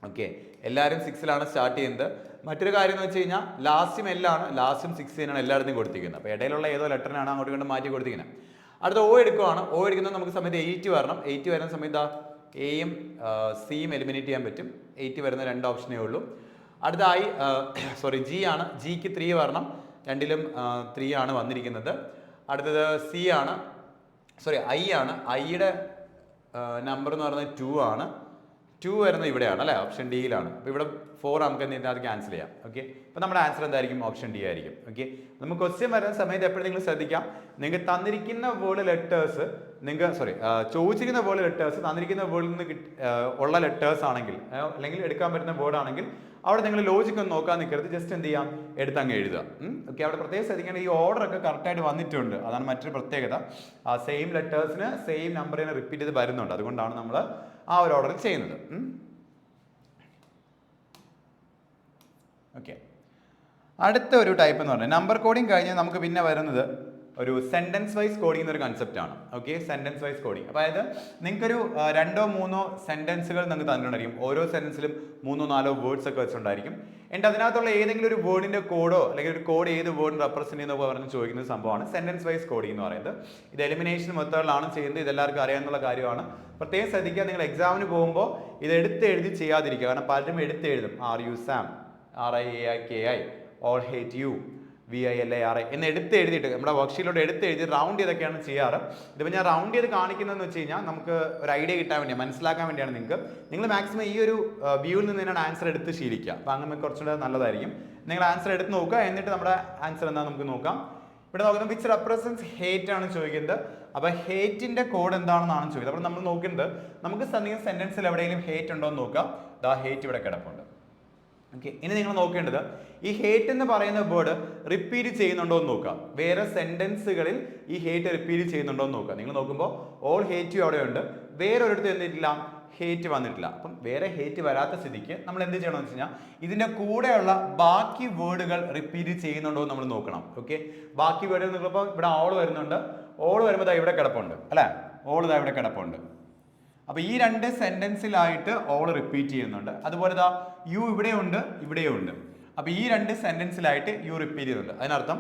ഓക്കെ, എല്ലാവരും 6ലാണ് സ്റ്റാർട്ട് ചെയ്യുന്നത്. മറ്റൊരു കാര്യം എന്ന് വെച്ച് കഴിഞ്ഞാൽ ലാസ്റ്റും എല്ലാണ്, ലാസ്റ്റും 6 തന്നെയാണ് എല്ലായിടത്തും കൊടുത്തിരിക്കുന്നത്. അപ്പോൾ ഇടയിലുള്ള ഏതോ ലെറ്ററിനാണ് അങ്ങോട്ട് കൊണ്ട് മാറ്റി കൊടുത്തിരിക്കുന്നത്. അടുത്ത ഒ എടുക്കുവാണ്. ഒ എടുക്കുന്നത് നമുക്ക് സമയത്ത് 8 വരണം. 8 വരുന്ന സമയത്ത് എയും സിയും എലിമിനേറ്റ് ചെയ്യാൻ പറ്റും. 8 വരുന്ന 2 ഓപ്ഷനേ ഉള്ളൂ. അടുത്തായി ജി ആണ്. ജിക്ക് 3 വരണം. രണ്ടിലും 3 ആണ് വന്നിരിക്കുന്നത്. അടുത്തത് സി ആണ്, ഐ ആണ്. ഐയുടെ നമ്പർ എന്ന് പറയുന്നത് 2 ആണ്. 2 വരുന്നത് ഇവിടെയാണ് അല്ലേ, ഓപ്ഷൻ ഡിയിലാണ്. അപ്പോൾ ഇവിടെ 4 നമുക്ക് ഇതിനകത്ത് ക്യാൻസൽ ചെയ്യാം. ഓക്കെ, അപ്പോൾ നമ്മുടെ ആൻസർ എന്തായിരിക്കും? ഓപ്ഷൻ ഡി ആയിരിക്കും. ഓക്കെ, നമുക്ക് ക്വസ്റ്റ്യൻ വരുന്ന സമയത്ത് എപ്പോഴും നിങ്ങൾ ശ്രദ്ധിക്കാം, നിങ്ങൾക്ക് തന്നിരിക്കുന്ന വേർഡ് ലെറ്റേഴ്സ് ചോദിച്ചിരിക്കുന്ന വേർഡ് ലെറ്റേഴ്സ് തന്നിരിക്കുന്ന വേർഡിൽ നിന്ന് ഉള്ള ലെറ്റേഴ്സ് ആണെങ്കിൽ അല്ലെങ്കിൽ എടുക്കാൻ പറ്റുന്ന വേർഡ് ആണെങ്കിൽ അവിടെ നിങ്ങൾ ലോജിക്ക് ഒന്ന് നോക്കാൻ നിൽക്കരുത്. ജസ്റ്റ് എന്ത് ചെയ്യാം, എടുത്തങ്ങ് എഴുതുക. ഓക്കെ, അവിടെ പ്രത്യേകം ശ്രദ്ധിക്കേണ്ട ഈ ഓർഡർ ഒക്കെ കറക്റ്റായിട്ട് വന്നിട്ടുണ്ട്. അതാണ് മറ്റൊരു പ്രത്യേകത. ആ സെയിം ലെറ്റേഴ്സിന് സെയിം നമ്പറിനെ റിപ്പീറ്റ് ചെയ്ത് വരുന്നുണ്ട്. അതുകൊണ്ടാണ് നമ്മൾ ആ ഒരു ഓർഡർ ചെയ്യുന്നത്. ഓക്കെ, അടുത്ത ഒരു ടൈപ്പ് എന്ന് പറഞ്ഞാൽ നമ്പർ കോഡിങ് കഴിഞ്ഞ് നമുക്ക് പിന്നെ വരുന്നത് ഒരു സെന്റൻസ് വൈസ് കോഡിംഗ് എന്നൊരു കൺസെപ്റ്റ് ആണ്. Okay, sentence wise coding. അതായത് നിങ്ങൾക്കൊരു 2-3 സെന്റൻസുകൾ നിങ്ങൾക്ക് തന്നിട്ടുണ്ടായിരിക്കും. ഓരോ സെന്റൻസിലും 3-4 വേർഡ്സ് ഒക്കെ വെച്ചിട്ടുണ്ടായിരിക്കും. എന്നിട്ട് അതിനകത്തുള്ള ഏതെങ്കിലും ഒരു വേർഡിന്റെ കോഡോ അല്ലെങ്കിൽ ഒരു കോഡ് ഏത് വേർഡിന് റെപ്രസെന്റ് ചെയ്യുന്നോ പറഞ്ഞ് ചോദിക്കുന്ന സംഭവമാണ് സെന്റൻസ് വൈസ് കോഡിംഗ് എന്ന് പറയുന്നത്. ഇത് എലിമിനേഷൻ മെത്തേഡിലാണ് ചെയ്യുന്നത്. ഇതെല്ലാവർക്കും അറിയാവുന്ന കാര്യമാണ്. പ്രത്യേകം ശ്രദ്ധിക്കുക, നിങ്ങൾ എക്സാമിന് പോകുമ്പോൾ ഇത് എടുത്ത് എഴുതി ചെയ്യാതിരിക്കുക. കാരണം പലരും എടുത്ത് എഴുതും. RU Sam, RIAIKI, all hate you, VILARI എന്ന് എടുത്ത് എഴുതിയിട്ട് നമ്മുടെ വർക്ക്ഷീറ്റിലോട്ട് എടുത്ത് എഴുതി റൗണ്ട് ചെയ്തൊക്കെയാണ് ചെയ്യാറ്. ഇതിപ്പോൾ ഞാൻ റൗണ്ട് ചെയ്ത് കാണിക്കുന്നതെന്ന് വെച്ച് കഴിഞ്ഞാൽ നമുക്ക് ഒരു ഐഡിയ കിട്ടാൻ വേണ്ടിയാണ്, മനസ്സിലാക്കാൻ വേണ്ടിയാണ്. നിങ്ങൾ മാക്സിമം ഈ ഒരു വ്യൂവിൽ നിന്ന് തന്നെയാണ് ആൻസർ എടുത്ത് ശീലിക്കുക. അപ്പോൾ അങ്ങനെ കുറച്ചുകൂടെ നല്ലതായിരിക്കും. നിങ്ങൾ ആൻസർ എടുത്ത് നോക്കുക, എന്നിട്ട് നമ്മുടെ ആൻസർ എന്താണെന്ന് നമുക്ക് നോക്കാം. ഇവിടെ നോക്കുന്നത് വിച്ച് റെപ്രസെൻറ്റ്സ് ഹേറ്റ് ആണ് ചോദിക്കുന്നത്. അപ്പോൾ ഹേറ്റിന്റെ കോഡ് എന്താണെന്നാണ് ചോദിക്കുന്നത്. അപ്പോൾ നമ്മൾ നോക്കുന്നത് നമുക്ക് സെന്റൻസിൽ എവിടെയെങ്കിലും ഹേറ്റ് ഉണ്ടോ എന്ന് നോക്കാം. ദാ ഹേറ്റ് ഇവിടെ കിടപ്പുണ്ട്. ഓക്കെ, ഇനി നിങ്ങൾ നോക്കേണ്ടത് ഈ ഹേറ്റ് എന്ന് പറയുന്ന വേർഡ് റിപ്പീറ്റ് ചെയ്യുന്നുണ്ടോ എന്ന് നോക്കുക. വേറെ സെന്റൻസുകളിൽ ഈ ഹേറ്റ് റിപ്പീറ്റ് ചെയ്യുന്നുണ്ടോ എന്ന് നോക്കുക. നിങ്ങൾ നോക്കുമ്പോൾ ഓൾ ഹേറ്റ് യു അവിടെയുണ്ട്, വേറെ ഒരിടത്ത് എന്തിട്ടില്ല, ഹേറ്റ് വന്നിട്ടില്ല. അപ്പം വേറെ ഹേറ്റ് വരാത്ത സ്ഥിതിക്ക് നമ്മൾ എന്ത് ചെയ്യണമെന്ന് വെച്ച് കഴിഞ്ഞാൽ ഇതിന്റെ കൂടെയുള്ള ബാക്കി വേർഡുകൾ റിപ്പീറ്റ് ചെയ്യുന്നുണ്ടോ എന്ന് നമ്മൾ നോക്കണം. ഓക്കെ, ബാക്കി വേർഡുകൾ നോക്കുമ്പോൾ ഇവിടെ ഓൾ വരുന്നുണ്ട്. ഓൾ വരുമ്പോൾ ഇവിടെ കിടപ്പുണ്ട് അല്ലേ, ഓൾ ഇതാ ഇവിടെ കിടപ്പുണ്ട്. അപ്പോൾ ഈ 2 സെന്റൻസിലായിട്ട് ഓൾ റിപ്പീറ്റ് ചെയ്യുന്നുണ്ട്. അതുപോലെ ദാ യു ഇവിടെയുണ്ട്, ഇവിടെയുണ്ട്. അപ്പോൾ ഈ 2 സെന്റൻസിലായിട്ട് യു റിപ്പീറ്റ് ചെയ്യുന്നുണ്ട്. അതിനർത്ഥം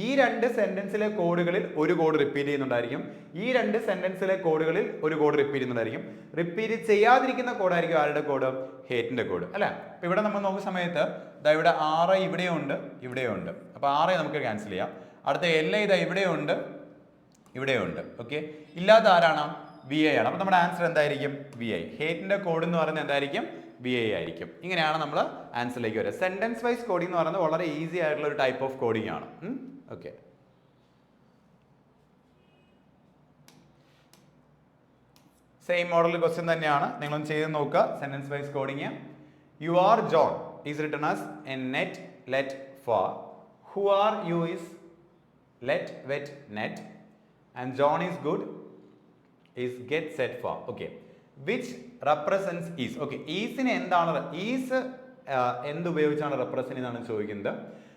ഈ 2 സെന്റൻസിലെ കോഡുകളിൽ ഒരു കോഡ് റിപ്പീറ്റ് ചെയ്യുന്നുണ്ടായിരിക്കും. ഈ 2 സെന്റൻസിലെ കോഡുകളിൽ ഒരു കോഡ് റിപ്പീറ്റ് ചെയ്യുന്നുണ്ടായിരിക്കും. റിപ്പീറ്റ് ചെയ്യാതിരിക്കുന്ന കോഡായിരിക്കും ആരുടെ കോഡ്? ഹേറ്റിന്റെ കോഡ് അല്ലേ. അപ്പോൾ ഇവിടെ നമ്മൾ നോക്കുന്ന സമയത്ത് ദാ ഇവിടെ RI ഇവിടെയുണ്ട്, ഇവിടെയുണ്ട്. അപ്പോൾ RI നമുക്ക് ക്യാൻസൽ ചെയ്യാം. അടുത്ത LI ഇതാ ഇവിടെയുണ്ട്, ഇവിടെയുണ്ട്. ഓക്കെ, ഇല്ലാത്ത ആരാണ്? VI ആണ്. അപ്പോൾ നമ്മുടെ ആൻസർ എന്തായിരിക്കും? VI. ഹേറ്റിന്റെ കോഡ് എന്ന് പറയുന്നത് എന്തായിരിക്കും? VI ആയിരിക്കും. ഇങ്ങനെയാണ് നമ്മൾ ആൻസറിലേക്ക് വരിക. സെന്റൻസ് വൈസ് കോഡിംഗ് എന്ന് പറയുന്നത് വളരെ ഈസി ആയിട്ടുള്ള ഒരു ടൈപ്പ് ഓഫ് കോഡിംഗ് ആണ്. ഓക്കെ, സെയിം മോഡൽ ക്വസ്റ്റ്യൻ തന്നെയാണ്. നിങ്ങളൊന്ന് ചെയ്ത് നോക്കുക. Sentence wise coding. You are John is written as a net let far. Who are you is let wet net and John is good is get set for. Okay, which represents is. Okay, ഈസിനെ എന്താണ് is എന്ത് ഉപയോഗിച്ചാണ് represent എന്നാണ് ചോദിക്കുന്നത്.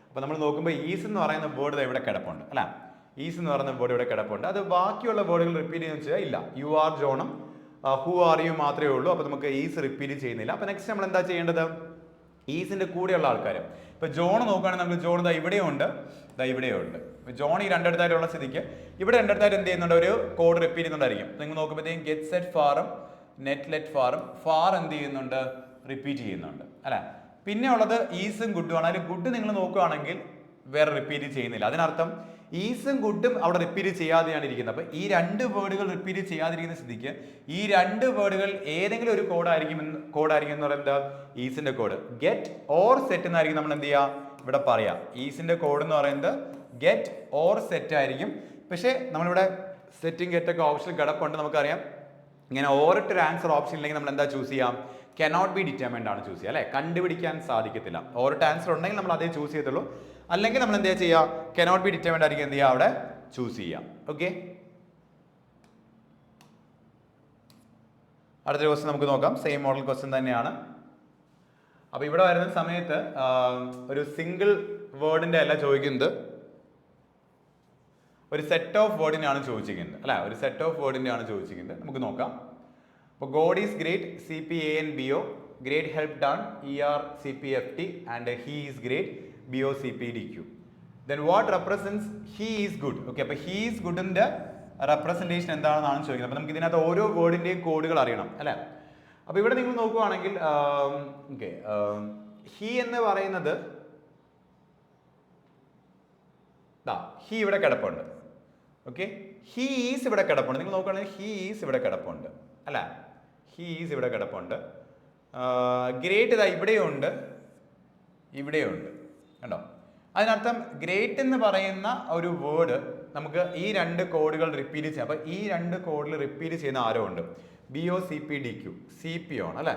അപ്പോൾ നമ്മൾ നോക്കുമ്പോൾ is എന്ന് പറയുന്ന വേർഡ് ഇവിടെ കിടപ്പുണ്ട് അല്ല. ഈസ് എന്ന് പറയുന്ന വേർഡ് ഇവിടെ കിടപ്പുണ്ട്. അത് ബാക്കിയുള്ള വേർഡുകൾ റിപ്പീറ്റ് ചെയ്യുന്ന വെച്ചാൽ ഇല്ല. യു ആർ ജോണും ഹു ആർ യു മാത്രമേ ഉള്ളൂ. അപ്പോൾ നമുക്ക് ഈസ് റിപ്പീറ്റ് ചെയ്യുന്നില്ല. അപ്പോൾ നെക്സ്റ്റ് നമ്മൾ എന്താ ചെയ്യേണ്ടത്? ഈസിന്റെ കൂടെയുള്ള ആൾക്കാർ. ഇപ്പോൾ ജോൺ നോക്കുകയാണെങ്കിൽ നമുക്ക് ജോൺ ദാ ഇവിടെയുണ്ട്, ദാ ഇവിടെയുണ്ട്. ജോൺ ഈ രണ്ടിടത്തായിട്ടുള്ള സ്ഥിതിക്ക് ഇവിടെ രണ്ടിടത്തായിട്ട് എന്ത് ചെയ്യുന്നുണ്ട്? ഒരു കോഡ് റിപ്പീറ്റ് ചെയ്യുന്നുണ്ടായിരിക്കും. നിങ്ങൾ നോക്കുമ്പോഴത്തേക്കും ഗെറ്റ് സെറ്റ് ഫാറും നെറ്റ് ലെറ്റ് ഫാറും ഫാർ എന്ത് ചെയ്യുന്നുണ്ട്? റിപ്പീറ്റ് ചെയ്യുന്നുണ്ട് അല്ലെ. പിന്നെ ഉള്ളത് ഈസും ഗുഡും ആണ്. അതിൽ ഗുഡ് നിങ്ങൾ നോക്കുകയാണെങ്കിൽ വേറെ റിപ്പീറ്റ് ചെയ്യുന്നില്ല. അതിനർത്ഥം ഈസും ഗുഡും അവിടെ റിപ്പീറ്റ് ചെയ്യാതെയാണ് ഇരിക്കുന്നത്. അപ്പോൾ ഈ 2 വേർഡുകൾ റിപ്പീറ്റ് ചെയ്യാതിരിക്കുന്ന സ്ഥിതിക്ക് ഈ 2 വേർഡുകൾ ഏതെങ്കിലും ഒരു കോഡായിരിക്കും എന്ന് പറയുന്നത് ഈസിന്റെ കോഡ്. ഗെറ്റ് ഓർ സെറ്റ് എന്നായിരിക്കും നമ്മൾ എന്ത് ചെയ്യുക ഇവിടെ പറയാം. ഈസിന്റെ കോഡ് എന്ന് പറയുന്നത് ഗെറ്റ് ഓർ സെറ്റ് ആയിരിക്കും. പക്ഷേ നമ്മളിവിടെ സെറ്റും ഗെറ്റ് ഒക്കെ ഓപ്ഷൻ കിടപ്പുണ്ട്. നമുക്കറിയാം ഇങ്ങനെ ഓറിട്ടൊരു ആൻസർ ഓപ്ഷൻ ഇല്ലെങ്കിൽ നമ്മൾ എന്താ ചൂസ് ചെയ്യാം? കനോട്ട് ബി ഡിറ്റർമിൻഡ് ആണ് ചൂസ് ചെയ്യുക അല്ലെ. കണ്ടുപിടിക്കാൻ സാധിക്കത്തില്ല. ഓറിട്ട് ആൻസർ ഉണ്ടെങ്കിൽ നമ്മൾ അതേ ചൂസ് ചെയ്തുള്ളൂ. അല്ലെങ്കിൽ നമ്മൾ എന്താ ചെയ്യുക? കനോട്ട് ബി ഡിറ്റർമിൻഡ് ആയിരിക്കും എന്ത് ചെയ്യുക അവിടെ ചൂസ് ചെയ്യാം. ഓക്കെ, അടുത്തൊരു ക്വസ്റ്റ്യൻ നമുക്ക് നോക്കാം. സെയിം മോഡൽ ക്വസ്റ്റ്യൻ തന്നെയാണ്. അപ്പോൾ ഇവിടെ വരുന്ന സമയത്ത് ഒരു സിംഗിൾ വേർഡിന്റെ അല്ല ചോദിക്കുന്നത്, ഒരു സെറ്റ് ഓഫ് വേർഡിനെയാണ് ചോദിച്ചിരിക്കുന്നത് അല്ല. ഒരു സെറ്റ് ഓഫ് വേർഡിന്റെ ആണ് ചോദിച്ചിരിക്കുന്നത്. നമുക്ക് നോക്കാം. അപ്പോൾ God is great CPANBO, great help done ERCPFT and he is great BOCPDQ. Then what represents he is good? Okay, അപ്പോൾ he is goodന്റെ റെപ്രസെന്റേഷൻ എന്താണെന്നാണ് ചോദിക്കുന്നത്. അപ്പോൾ നമുക്ക് ഇതിനകത്ത് ഓരോ വേർഡിന്റെയും കോഡുകൾ അറിയണം അല്ലെ. അപ്പോൾ ഇവിടെ നിങ്ങൾ നോക്കുവാണെങ്കിൽ ഓക്കെ, ഹി എന്ന് പറയുന്നത് ഹി ഇവിടെ കിടപ്പുണ്ട്. ഓക്കെ, ഹി ഈസ് ഇവിടെ കിടപ്പുണ്ട്. നിങ്ങൾ നോക്കുകയാണെങ്കിൽ ഹി ഈസ് ഇവിടെ കിടപ്പുണ്ട് അല്ല, ഹി ഈസ് ഇവിടെ കിടപ്പുണ്ട്. ഗ്രേറ്റ് ഇതാ ഇവിടെയുണ്ട്, ഇവിടെയുണ്ട് കണ്ടോ. അതിനർത്ഥം ഗ്രേറ്റ് എന്ന് പറയുന്ന ഒരു വേർഡ് നമുക്ക് ഈ രണ്ട് കോഡുകൾ റിപ്പീറ്റ് ചെയ്യാം. അപ്പോൾ ഈ രണ്ട് കോഡിൽ റിപ്പീറ്റ് ചെയ്യുന്ന ആരോ ഉണ്ട്, BOCPDQ, CP ആണ് അല്ലേ,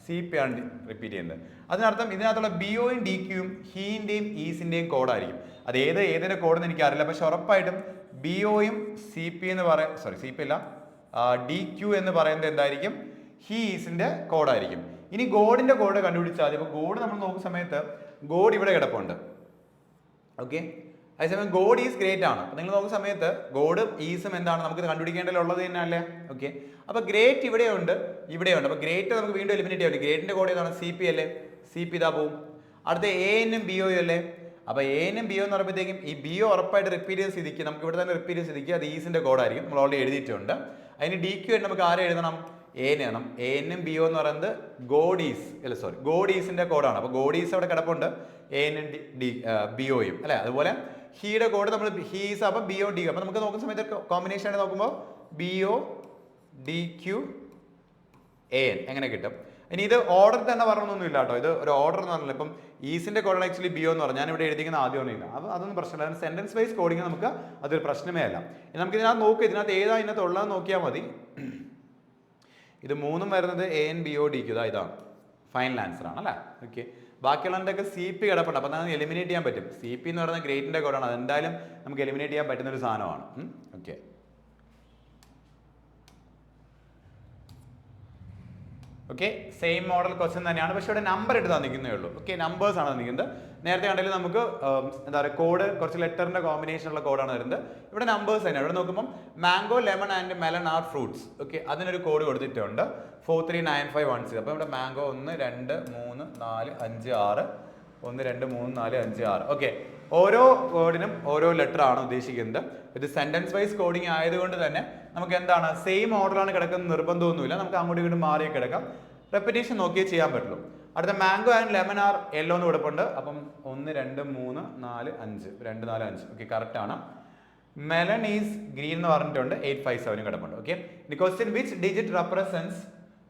CP ആണ് റിപ്പീറ്റ് ചെയ്യുന്നത്. അതിനർത്ഥം ഇതിനകത്തുള്ള BOയും DQയും ഹീൻ്റെയും ഈസിൻ്റെയും കോഡായിരിക്കും. അത് ഏതിൻ്റെ കോഡെന്ന് എനിക്കറിയില്ല, പക്ഷെ ഉറപ്പായിട്ടും BOയും CP എന്ന് CP അല്ല, DQ എന്ന് പറയുന്നത് എന്തായിരിക്കും, ഹി ഈസിൻ്റെ കോഡായിരിക്കും. ഇനി ഗോഡിൻ്റെ കോഡ് കണ്ടുപിടിച്ചാൽ മതി. അപ്പോൾ ഗോഡ് നമ്മൾ നോക്കുന്ന സമയത്ത് ഗോഡ് ഇവിടെ കിടപ്പുണ്ട്. ഓക്കെ, അതേസമയം ഗോഡ് ഈസ് ഗ്രേറ്റ് ആണ്. അപ്പോൾ നിങ്ങൾ നോക്കുന്ന സമയത്ത് ഗോഡും ഈസും എന്താണ് നമുക്ക് കണ്ടുപിടിക്കേണ്ടതുള്ളത് തന്നെ അല്ലേ. ഓക്കെ, അപ്പോൾ ഗ്രേറ്റ് ഇവിടെയുണ്ട്, ഇവിടെയുണ്ട്. അപ്പോൾ ഗ്രേറ്റ് നമുക്ക് വീണ്ടും എലിമിനേറ്റ് ചെയ്യാം. ഗ്രേറ്റിൻ്റെ കോഡ് ഏതാണ്, CP അല്ലേ, CP ഇതാ പോവും. അടുത്ത ANനും BOയും അല്ലേ. അപ്പോൾ ANനും BO എന്ന് പറയുമ്പോഴത്തേക്കും ഈ BO ഉറപ്പായിട്ട് റിപ്പീറ്റ് ചെയ്ത് സ്ഥിതിക്ക് നമുക്ക് ഇവിടെ തന്നെ റിപ്പീറ്റ് ചെയ്ത് സ്ഥിതിക്ക് അത് ഈസിൻ്റെ കോഡായിരിക്കും. നമ്മൾ ഓൾറെഡി എഴുതിയിട്ടുണ്ട്. അതിന് DQ ആയിട്ട് നമുക്ക് ആരെ എഴുതണം, AN എഴുതണം. ANനും BO എന്ന് പറയുന്നത് ഗോഡ് ഈസിൻ്റെ കോഡാണ്. അപ്പോൾ ഗോഡ് ഈസ് അവിടെ കിടപ്പുണ്ട്, ANനും BOയും അല്ലേ. അതുപോലെ ഹീയുടെ കോഡ് നമ്മൾ ഹീസ്, അപ്പോൾ BO DQ. അപ്പോൾ നമുക്ക് നോക്കുന്ന സമയത്ത് കോമ്പിനേഷൻ ആയിട്ട് നോക്കുമ്പോൾ BO DQ AN എങ്ങനെ കിട്ടും. ഇനി ഇത് ഓർഡർ തന്നെ പറഞ്ഞൊന്നും ഇല്ല കേട്ടോ, ഇത് ഒരു ഓർഡർ എന്ന് പറഞ്ഞില്ല. ഇപ്പം ഈസിൻ്റെ കോഡാണ് ആക്ച്വലി BO എന്ന് പറഞ്ഞാൽ ഞാൻ ഇവിടെ എഴുതിക്കുന്ന ആദ്യം ഇല്ല. അപ്പോൾ അതൊന്നും പ്രശ്നമില്ല. സെൻറ്റൻസ് വൈസ് കോഡിങ് നമുക്ക് അതൊരു പ്രശ്നമേ അല്ല. നമുക്ക് ഇതിനകത്ത് നോക്കുക, ഇതിനകത്ത് ഏതാ ഇതിനകത്ത് ഉള്ളതെന്ന് നോക്കിയാൽ മതി. ഇത് മൂന്നും വരുന്നത് AN BO DQ ഇതാണ് ഫൈനൽ ആൻസർ ആണ് അല്ലേ. ഓക്കെ, ബാക്കിയുള്ളതിൻ്റെയൊക്കെ CP കിടപ്പുണ്ട്. അപ്പോൾ നമുക്ക് എലിമിനേറ്റ് ചെയ്യാൻ പറ്റും. CP എന്ന് പറയുന്നത് ഗ്രേറ്റിൻ്റെ കോഡാണ്, അതെന്തായാലും നമുക്ക് എലിമിനേറ്റ് ചെയ്യാൻ പറ്റുന്ന ഒരു സാധനമാണ്. Okay, okay, same model question തന്നെയാണ്, പക്ഷേ ഇവിടെ നമ്പർ ഇട്ട് തന്നിരിക്കുന്നേ ഉള്ളൂ. ഓക്കെ, നമ്പേഴ്സ് ആണ് തന്നിരിക്കുന്നത്. നേരത്തെ കണ്ടെങ്കിൽ നമുക്ക് എന്താ പറയുക കോഡ് കുറച്ച് ലെറ്ററിൻ്റെ കോമ്പിനേഷനുള്ള കോഡാണ് വരുന്നത്. ഇവിടെ നമ്പേഴ്സ് തന്നെയാണ്. ഇവിടെ നോക്കുമ്പോൾ mango, lemon and melon are fruits. Okay, അതിനൊരു കോഡ് കൊടുത്തിട്ടുണ്ട് 439516. അപ്പോൾ ഇവിടെ മാംഗോ 1 2 3 4 5 6 1 2 3 4 5 6. ഓക്കെ, ഓരോ വേർഡിനും ഓരോ ലെറ്റർ ആണ് ഉദ്ദേശിക്കുന്നത്. ഇത് സെന്റൻസ് വൈസ് കോഡിങ് ആയതുകൊണ്ട് തന്നെ നമുക്ക് എന്താണ് സെയിം ഓർഡറാണ് കിടക്കുന്നത് നിർബന്ധമൊന്നുമില്ല. നമുക്ക് അങ്ങോട്ടും ഇങ്ങോട്ടും മാറി കിടക്കാം, റെപ്പിറ്റേഷൻ നോക്കിയേ ചെയ്യാൻ പറ്റുള്ളൂ. അടുത്ത mango and lemon are yellow എന്ന് കൊടുപ്പുണ്ട്. അപ്പം 1 2 3 4 5 2 4 5. ഓക്കെ, കറക്റ്റ് ആണ്. മെലൺ ഈസ് ഗ്രീൻ എന്ന് പറഞ്ഞിട്ടുണ്ട്, 857 കിടപ്പുണ്ട്. Okay, the question which digit represents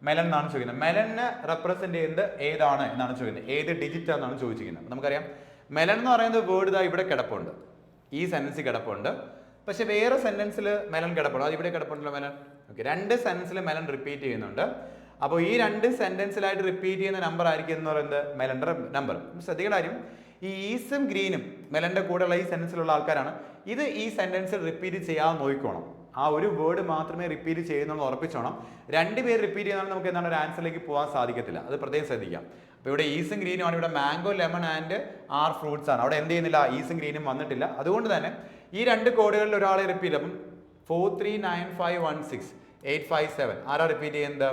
melon എന്നാണ് ചോദിക്കുന്നത്. മെലണിനെ റെപ്രസെന്റ് ചെയ്യുന്നത് ഏതാണ് എന്നാണ് ചോദിക്കുന്നത്, ഏത് ഡിജിറ്റ് എന്നാണ് ചോദിച്ചിരിക്കുന്നത്. നമുക്കറിയാം മെലൺ എന്ന് പറയുന്നത് വേർഡ് ഇതാ ഇവിടെ കിടപ്പുണ്ട്, ഈ സെന്റൻസിൽ കിടപ്പുണ്ട്. പക്ഷെ വേറെ സെന്റൻസിൽ മെലൺ കിടപ്പുണ്ട്, അത് ഇവിടെ കിടപ്പുണ്ടല്ലോ മെലൺ. ഓക്കെ, രണ്ട് സെന്റൻസിൽ മെലൺ റിപ്പീറ്റ് ചെയ്യുന്നുണ്ട്. അപ്പോൾ ഈ രണ്ട് സെന്റൻസിലായിട്ട് റിപ്പീറ്റ് ചെയ്യുന്ന നമ്പർ ആയിരിക്കും എന്ന് പറയുന്നത് മെലൻ്റെ നമ്പർ. ശ്രദ്ധിക്കേണ്ട കാര്യം, ഈ ഈസും ഗ്രീനും മെലൻ്റെ കൂടെയുള്ള ഈ സെന്റൻസിലുള്ള ആൾക്കാരാണ്. ഇത് ഈ സെന്റൻസിൽ റിപ്പീറ്റ് ചെയ്യാതെ നോക്കിക്കോണം. ആ ഒരു വേർഡ് മാത്രമേ റിപ്പീറ്റ് ചെയ്യുന്നുള്ളൂ ഉറപ്പിച്ചോണം. രണ്ടുപേർ റിപ്പീറ്റ് ചെയ്യുന്നത് നമുക്ക് എന്താണ് ഒരു ആൻസറിലേക്ക് പോകാൻ സാധിക്കത്തില്ല, അത് പ്രത്യേകം ശ്രദ്ധിക്കാം. അപ്പോൾ ഇവിടെ ഈസും ഗ്രീനും ആണ്, ഇവിടെ mango lemon and are fruits ആണ്. അവിടെ എന്ത് ചെയ്യുന്നില്ല, ഈസും ഗ്രീനും വന്നിട്ടില്ല. അതുകൊണ്ട് തന്നെ ഈ രണ്ട് കോഡുകളിൽ ഒരാളെ റിപ്പീറ്റ്, അപ്പം 439516 857 ആരാ റിപ്പീറ്റ് ചെയ്യുന്നത്,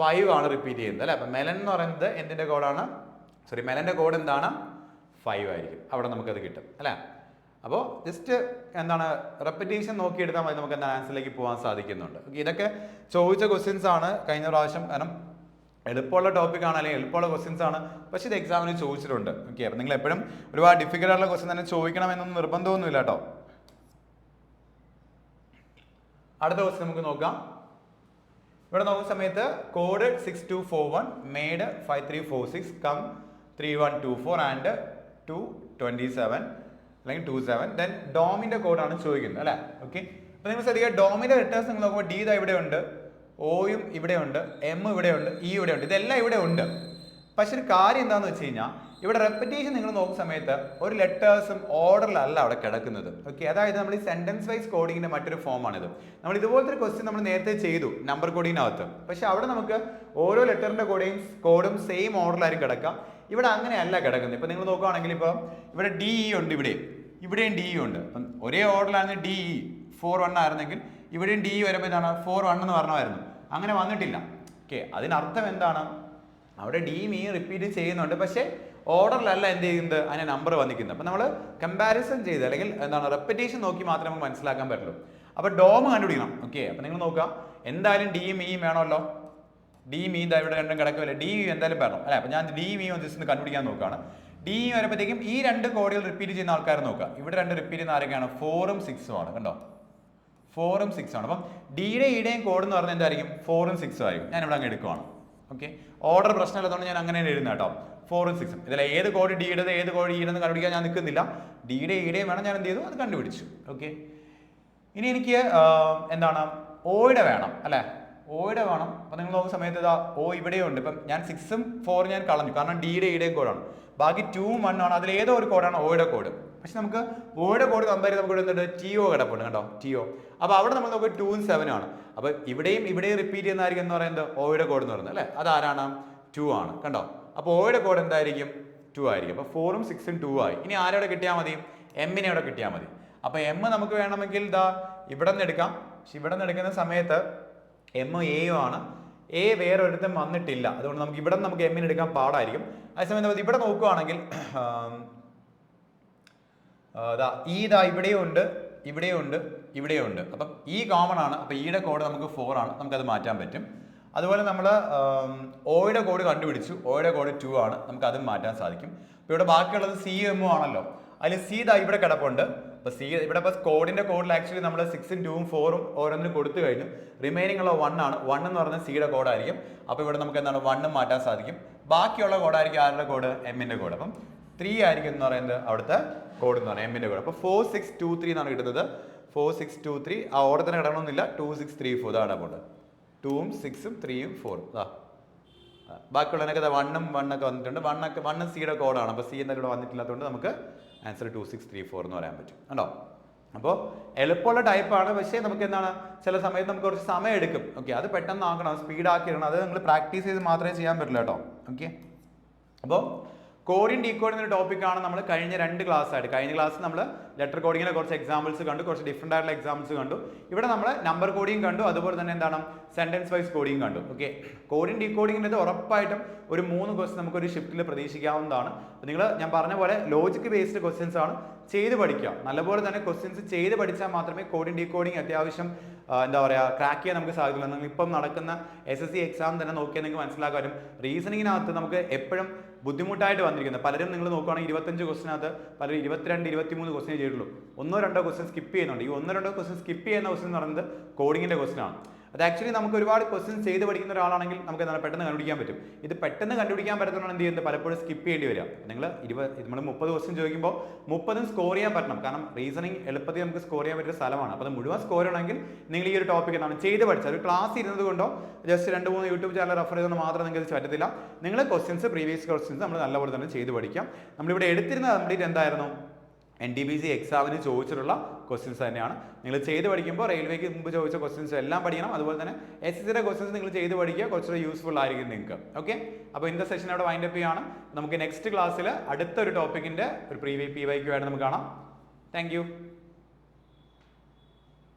5 ആണ് റിപ്പീറ്റ് ചെയ്യുന്നത് അല്ലേ. അപ്പം മെലൻ എന്ന് പറയുന്നത് എന്തിൻ്റെ കോഡാണ്, മെലൻ്റെ കോഡ് എന്താണ്, 5 ആയിരിക്കും. അവിടെ നമുക്കത് കിട്ടും അല്ലേ. അപ്പോൾ ജസ്റ്റ് എന്താണ് റെപ്പിറ്റേഷൻ നോക്കിയെടുത്താൽ മതി, നമുക്ക് എന്താണ് ആൻസറിലേക്ക് പോകാൻ സാധിക്കുന്നുണ്ട്. ഇതൊക്കെ ചോദിച്ച ക്വസ്റ്റ്യൻസ് ആണ് കഴിഞ്ഞ പ്രാവശ്യം. കാരണം എളുപ്പമുള്ള ടോപ്പിക്കാണ് അല്ലെങ്കിൽ എളുപ്പമുള്ള ക്വസ്റ്റ്യൻസ് ആണ്, പക്ഷേ ഇത് എക്സാമിന് ചോദിച്ചിട്ടുണ്ട്. ഓക്കെ, അപ്പം നിങ്ങൾ എപ്പോഴും ഒരുപാട് ഡിഫിക്കൽട്ട് ആയിട്ടുള്ള ക്വസ്റ്റ്യൻ തന്നെ ചോദിക്കണമെന്നൊന്നും നിർബന്ധമൊന്നുമില്ല കേട്ടോ. അടുത്ത ക്വസ്റ്റ്യൻ നമുക്ക് നോക്കാം. ഇവിടെ നോക്കുന്ന സമയത്ത് കോഡ് 6241 മെയ്ഡ് 5346 കം 3124 ആൻഡ് 227 അല്ലെങ്കിൽ 27. ദെൻ ഡോമിന്റെ കോഡാണ് ചോദിക്കുന്നത് അല്ലേ. ഓക്കെ, അപ്പോൾ നിങ്ങൾ ശ്രദ്ധിക്കുക, ഡോമിന്റെ ലെറ്റേഴ്സ് നിങ്ങൾ നോക്കുമ്പോൾ ഡി ഇതാ ഇവിടെ ഉണ്ട്, ഓയും ഇവിടെ ഉണ്ട്, എം ഇവിടെ ഉണ്ട്, ഇ ഇവിടെ ഉണ്ട്, ഇതെല്ലാം ഇവിടെ ഉണ്ട്. പക്ഷെ ഒരു കാര്യം എന്താണെന്ന് വെച്ച് കഴിഞ്ഞാൽ ഇവിടെ റെപ്പിറ്റേഷൻ നിങ്ങൾ നോക്കുന്ന സമയത്ത് ഒരു ലെറ്റേഴ്സും ഓർഡറിലല്ല അവിടെ കിടക്കുന്നത്. ഓക്കെ, അതായത് നമ്മൾ ഈ സെന്റൻസ് വൈസ് കോഡിങ്ങിന്റെ മറ്റൊരു ഫോമാണിത്. നമ്മൾ ഇതുപോലത്തെ ഒരു ക്വസ്റ്റ്യൻ നമ്മൾ നേരത്തെ ചെയ്തു നമ്പർ കോഡിങ്ങിനകത്ത്. പക്ഷെ അവിടെ നമുക്ക് ഓരോ ലെറ്ററിന്റെ കോഡും സെയിം ഓർഡറിലായിരിക്കും കിടക്കാം. ഇവിടെ അങ്ങനെയല്ല കിടക്കുന്നത്. ഇപ്പം നിങ്ങൾ നോക്കുകയാണെങ്കിൽ ഇപ്പോൾ ഇവിടെ ഡി ഇ ഉണ്ട്, ഇവിടെയും ഡി ഇ ഉണ്ട്. അപ്പം ഒരേ ഓർഡറിലാണെങ്കിൽ ഡി ഇ 41 ആയിരുന്നെങ്കിൽ ഇവിടെയും ഡി ഇ വരുമ്പോൾ എന്താണ് 41 എന്ന് പറഞ്ഞായിരുന്നു. അങ്ങനെ വന്നിട്ടില്ല. ഓക്കെ, അതിനർത്ഥം എന്താണ്, അവിടെ ഡിയും ഇ റിപ്പീറ്റ് ചെയ്യുന്നുണ്ട്, പക്ഷേ ഓർഡറിലല്ല എന്ത് ചെയ്യുന്നത്, അതിനെ നമ്പർ വന്നിരിക്കുന്നത്. അപ്പം നമ്മൾ കമ്പാരിസൺ ചെയ്ത് അല്ലെങ്കിൽ എന്താണ് റെപ്പിറ്റേഷൻ നോക്കി മാത്രമേ നമുക്ക് മനസ്സിലാക്കാൻ പറ്റുള്ളൂ. അപ്പോൾ ഡോം കണ്ടുപിടിക്കണം. ഓക്കെ, അപ്പം നിങ്ങൾ നോക്കുക, എന്തായാലും ഡിയും ഇയും വേണമല്ലോ. ഡി മീൻ ഇവിടെ രണ്ടും കിടക്കുമല്ലേ, ഡി എന്തായാലും വരണം അല്ലേ. അപ്പോൾ ഞാൻ ഡി മീ ജസ്റ്റ് ഒന്ന് കണ്ടുപിടിക്കാൻ നോക്കുകയാണ്. ഡി വരുമ്പോഴത്തേക്കും ഈ രണ്ട് കോഡുകൾ റിപ്പീറ്റ് ചെയ്യുന്ന ആൾക്കാർ നോക്കുക. ഇവിടെ രണ്ട് റിപ്പീറ്റ് ചെയ്യുന്ന ആരൊക്കെയാണ്? 4ഉം 6ഉം ആണ്. കണ്ടോ, 4ഉം 6ഉം ആണ്. അപ്പം ഡിയുടെ ഇയുടെയും കോഡ് എന്ന് പറഞ്ഞാൽ എന്തായിരിക്കും? 4ഉം 6ഉം ആയിരിക്കും. ഞാൻ ഇവിടെ അങ്ങ് എടുക്കുവാണ്. ഓക്കെ, ഓർഡർ പ്രശ്നമില്ലാത്തതുകൊണ്ട് ഞാൻ അങ്ങനെ എഴുതുന്ന കേട്ടോ. 4ഉം 6ഉം. ഇതിൽ ഏത് കോഡ് ഡിയുടേത് ഏത് കോഡ് ഇയുടേത് കണ്ടുപിടിക്കാൻ ഞാൻ നിൽക്കുന്നില്ല. ഡിയുടെ ഇയുടെയും വേണം, ഞാൻ എന്ത് ചെയ്തു? അത് കണ്ടുപിടിച്ചു. ഓക്കെ, ഇനി എനിക്ക് എന്താണ് ഓയുടെ വേണം അല്ലേ, ഓയുടെ വേണം. അപ്പം നിങ്ങൾ നോക്കുന്ന സമയത്ത് ഇതാ ഓ ഇവിടെയും ഉണ്ട്. ഇപ്പം ഞാൻ 6ഉം 4ഉം ഞാൻ കളഞ്ഞു, കാരണം ഡിയുടെ ഇയുടെയും കോഡാണ്. ബാക്കി 2ഉം 1ഉം ആണ്. അതിൽ ഏതോ ഒരു കോഡാണ് ഓയുടെ കോഡ്. പക്ഷെ നമുക്ക് ഓയുടെ കോഡ് കമ്പയർ ചെയ്ത് നമുക്ക് ഇവിടെ ടിഒ കിടപ്പുണ്ട്. കണ്ടോ, ടിഒ. അപ്പോൾ അവിടെ നമ്മൾ നോക്കുക 2ഉം 7ഉം ആണ്. അപ്പോൾ ഇവിടെയും റിപ്പീറ്റ് ചെയ്യുന്നതായിരിക്കും എന്ന് പറയുന്നത് ഓയുടെ കോഡ് എന്ന് പറയുന്നത് അല്ലേ. അതാരാണ്? 2 ആണ്. കണ്ടോ, അപ്പോൾ ഓയുടെ കോഡ് എന്തായിരിക്കും? 2 ആയിരിക്കും. അപ്പോൾ 4ഉം 6ഉം 2 ആയി. ഇനി ആരോടെ കിട്ടിയാൽ മതി? എമ്മിനെ അവിടെ കിട്ടിയാൽ മതി. അപ്പോൾ എം നമുക്ക് വേണമെങ്കിൽ ഇതാ ഇവിടെ നിന്ന് എടുക്കാം. പക്ഷെ ഇവിടെ നിന്ന് എടുക്കുന്ന സമയത്ത് എം എയും ആണ്. എ വേറെ ഒരിടത്തും വന്നിട്ടില്ല. അതുകൊണ്ട് നമുക്ക് ഇവിടെ നമുക്ക് എമ്മിന് എടുക്കാൻ പാടായിരിക്കും. അതേസമയം നമ്മൾ ഇവിടെ നോക്കുകയാണെങ്കിൽ ഇതാ ഇവിടെയും ഉണ്ട്, ഇവിടെയും ഉണ്ട്, ഇവിടെയും ഉണ്ട്. അപ്പം ഈ കോമൺ ആണ്. അപ്പോൾ ഈയുടെ കോഡ് നമുക്ക് 4 ആണ്, നമുക്കത് മാറ്റാൻ പറ്റും. അതുപോലെ നമ്മൾ ഓയുടെ കോഡ് കണ്ടുപിടിച്ചു. ഓയുടെ കോഡ് 2 ആണ്, നമുക്ക് അതും മാറ്റാൻ സാധിക്കും. അപ്പോൾ ഇവിടെ ബാക്കിയുള്ളത് സി എമ്മും ആണല്ലോ. അതിൽ സി ഇതാ ഇവിടെ കിടപ്പുണ്ട്. അപ്പോൾ സി ഇവിടെ ഇപ്പോൾ കോഡിൻ്റെ കോഡിൽ ആക്ച്വലി നമ്മൾ 6ഉം 2ഉം 4ഉം ഓരോന്നിനും കൊടുത്തു കഴിഞ്ഞു. റിമൈനിങ് ഉള്ള 1 ആണ്. 1 എന്ന് പറഞ്ഞാൽ സിയുടെ കോഡായിരിക്കും. അപ്പോൾ ഇവിടെ നമുക്ക് എന്താണ് 1ഉം മാറ്റാൻ സാധിക്കും. ബാക്കിയുള്ള കോഡായിരിക്കും ആരുടെ കോഡ്? എമ്മിൻ്റെ കോഡ്. അപ്പം 3 ആയിരിക്കും എന്ന് പറയുന്നത് അവിടുത്തെ കോഡ് എന്ന് പറയുന്നത് എമ്മിൻ്റെ കോഡ്. അപ്പോൾ 4 6 2 3 എന്നാണ് കിട്ടുന്നത്. 4 6 2 3 ആ ഓർഡർ തന്നെ കിടക്കണമെന്നില്ല. 2 6 3 4 ഇതാണ് കോഡ്. 2ഉം 6ഉം 3ഉം 4ഉം. ബാക്കിയുള്ളതിനൊക്കെ 1ഉം 1 ഒക്കെ വന്നിട്ടുണ്ട്. 1 സിയുടെ കോഡാണ്. അപ്പോൾ സി എന്തായാലും ഇവിടെ വന്നിട്ടില്ലാത്തതുകൊണ്ട് നമുക്ക് ആൻസർ 2 6 3 4 എന്ന് പറയാൻ പറ്റും. കണ്ടോ, അപ്പോൾ എളുപ്പമുള്ള ടൈപ്പാണ്. പക്ഷേ നമുക്ക് എന്താണ് ചില സമയത്ത് നമുക്ക് കുറച്ച് സമയം എടുക്കും. ഓക്കെ, അത് പെട്ടെന്ന് ആക്കണം, സ്പീഡാക്കി ഇടണം. അത് നിങ്ങൾ പ്രാക്ടീസ് ചെയ്ത് മാത്രമേ ചെയ്യാൻ പറ്റില്ല കേട്ടോ. ഓക്കെ, അപ്പോൾ കോഡിങ് ഡീകോഡിംഗ് എന്ന ടോപ്പിക്കാണ് നമ്മൾ കഴിഞ്ഞ 2 ക്ലാസ് ആയിട്ട്. കഴിഞ്ഞ ക്ലാസ് നമ്മൾ ലെറ്റർ കോഡിങ്ങിനെ കുറച്ച് എക്സാമ്പിൾസ് കണ്ടു, കുറച്ച് ഡിഫറെൻ്റ് ആയിട്ടുള്ള എക്സാമ്പിൾസ് കണ്ടു. ഇവിടെ നമ്മൾ നമ്പർ കോഡിങ് കണ്ടു, അതുപോലെ തന്നെ എന്താണ് സെൻറ്റൻസ് വൈസ് കോഡിങ് കണ്ടു. ഓക്കെ, കോഡിങ് ഡീകോഡിങ്ങിൻ്റെ ഉറപ്പായിട്ടും ഒരു 3 ക്വസ്റ്റ്യൻ നമുക്കൊരു ഷിഫ്റ്റിൽ പ്രതീക്ഷിക്കാവുന്നതാണ്. നിങ്ങൾ ഞാൻ പറഞ്ഞ പോലെ ലോജിക് ബേസ്ഡ് ക്വസ്റ്റ്യൻസ് ആണ്, ചെയ്ത് പഠിക്കുക. നല്ലപോലെ തന്നെ ക്വസ്റ്റ്യൻസ് ചെയ്ത് പഠിച്ചാൽ മാത്രമേ കോഡിങ് ഡീകോഡിങ് അത്യാവശ്യം എന്താ പറയുക ക്രാക്ക് ചെയ്യാൻ നമുക്ക് സാധിക്കില്ല. നിങ്ങൾ ഇപ്പം നടക്കുന്ന SSC എക്സാം തന്നെ നോക്കിയാൽ നിങ്ങൾക്ക് മനസ്സിലാക്കാനും റീസണിങ്ങിനകത്ത് നമുക്ക് എപ്പോഴും ബുദ്ധിമുട്ടായിട്ട് വന്നിരിക്കുന്നത്. പലരും നിങ്ങൾ നോക്കുകയാണെങ്കിൽ 25 ക്വസ്റ്റിനകത്ത് പലരും 22 23 ക്വസ്റ്റ്യൻ ചെയ്തിട്ടുള്ളൂ. 1-2 ക്വസ്റ്റ്യൻ സ്കിപ്പ് ചെയ്യുന്നുണ്ട്. ഈ 1-2 ക്വസ്റ്റ്യൻ സ്കിപ്പ് ചെയ്യുന്ന ക്വസ്റ്റ്യൻ എന്ന് പറയുന്നത് കോഡിങ്ങിൻ്റെ ക്വസ്റ്റ്യൻ ആണ്. അത് ആക്ച്വലി നമുക്ക് ഒരുപാട് ക്വസ്റ്റ്യൻ ചെയ്ത് പഠിക്കുന്ന ഒരാളാണെങ്കിൽ നമുക്ക് എന്താണ് പെട്ടെന്ന് കണ്ടുപിടിക്കാൻ പറ്റും. ഇത് പെട്ടെന്ന് കണ്ടുപിടിക്കാൻ പറ്റുന്നതാണ് എന്ത് ചെയ്യുന്നത്, പലപ്പോഴും സ്കിപ്പ് ചെയ്യേണ്ടി വരിക. നിങ്ങൾ നമ്മൾ 30 ക്വസ്റ്റ്യൻ ചോദിക്കുമ്പോൾ 30ഉം സ്കോർ ചെയ്യാൻ പറ്റണം. കാരണം റീസണിങ് എളുപ്പത്തിൽ നമുക്ക് സ്കോർ ചെയ്യാൻ പറ്റിയ സ്ഥലമാണ്. അപ്പോൾ അത് മുഴുവൻ സ്കോർ ചെയ്യണമെങ്കിൽ നിങ്ങൾ ഈ ഒരു ടോപ്പിക് എന്താണ് ചെയ്ത് പഠിച്ചത്. ഒരു ക്ലാസ് ഇരുന്നത് കൊണ്ടോ ജസ്റ്റ് 2-3 യൂട്യൂബ് ചാനൽ റെഫർ ചെയ്തുകൊണ്ട് മാത്രം നിങ്ങൾക്ക് പറ്റത്തില്ല. നിങ്ങൾ ക്വസ്റ്റ്യൻസ് പ്രീവിയസ് ക്വസ്റ്റ്യൻസ് നമ്മൾ നല്ലപോലെ തന്നെ ചെയ്ത് പഠിക്കാം. നമ്മളിവിടെ എടുത്തിരുന്ന കംപ്ലീറ്റ് എന്തായിരുന്നു, NTPC എക്സാമിന് ചോദിച്ചിട്ടുള്ള ക്വസ്റ്റ്യൻസ് തന്നെയാണ്. നിങ്ങൾ ചെയ്ത് പഠിക്കുമ്പോൾ റെയിൽവേക്ക് മുമ്പ് ചോദിച്ച ക്വസ്റ്റ്യൻസ് എല്ലാം പഠിക്കണം. അതുപോലെ തന്നെ SSCയുടെ ക്വസ്റ്റ്യൻസ് നിങ്ങൾ ചെയ്ത് പഠിക്കുക, കുറച്ചുകൂടെ യൂസ്ഫുൾ ആയിരിക്കും നിങ്ങൾക്ക്. ഓക്കെ, അപ്പോൾ ഇന്നത്തെ സെഷൻ അവിടെ വൈൻഡ് അപ്പ് ചെയ്യാണ്. നമുക്ക് നെക്സ്റ്റ് ക്ലാസ്സിൽ അടുത്തൊരു ടോപ്പിക്കിൻ്റെ ഒരു PYQ ആയിട്ട് നമുക്ക് കാണാം. താങ്ക്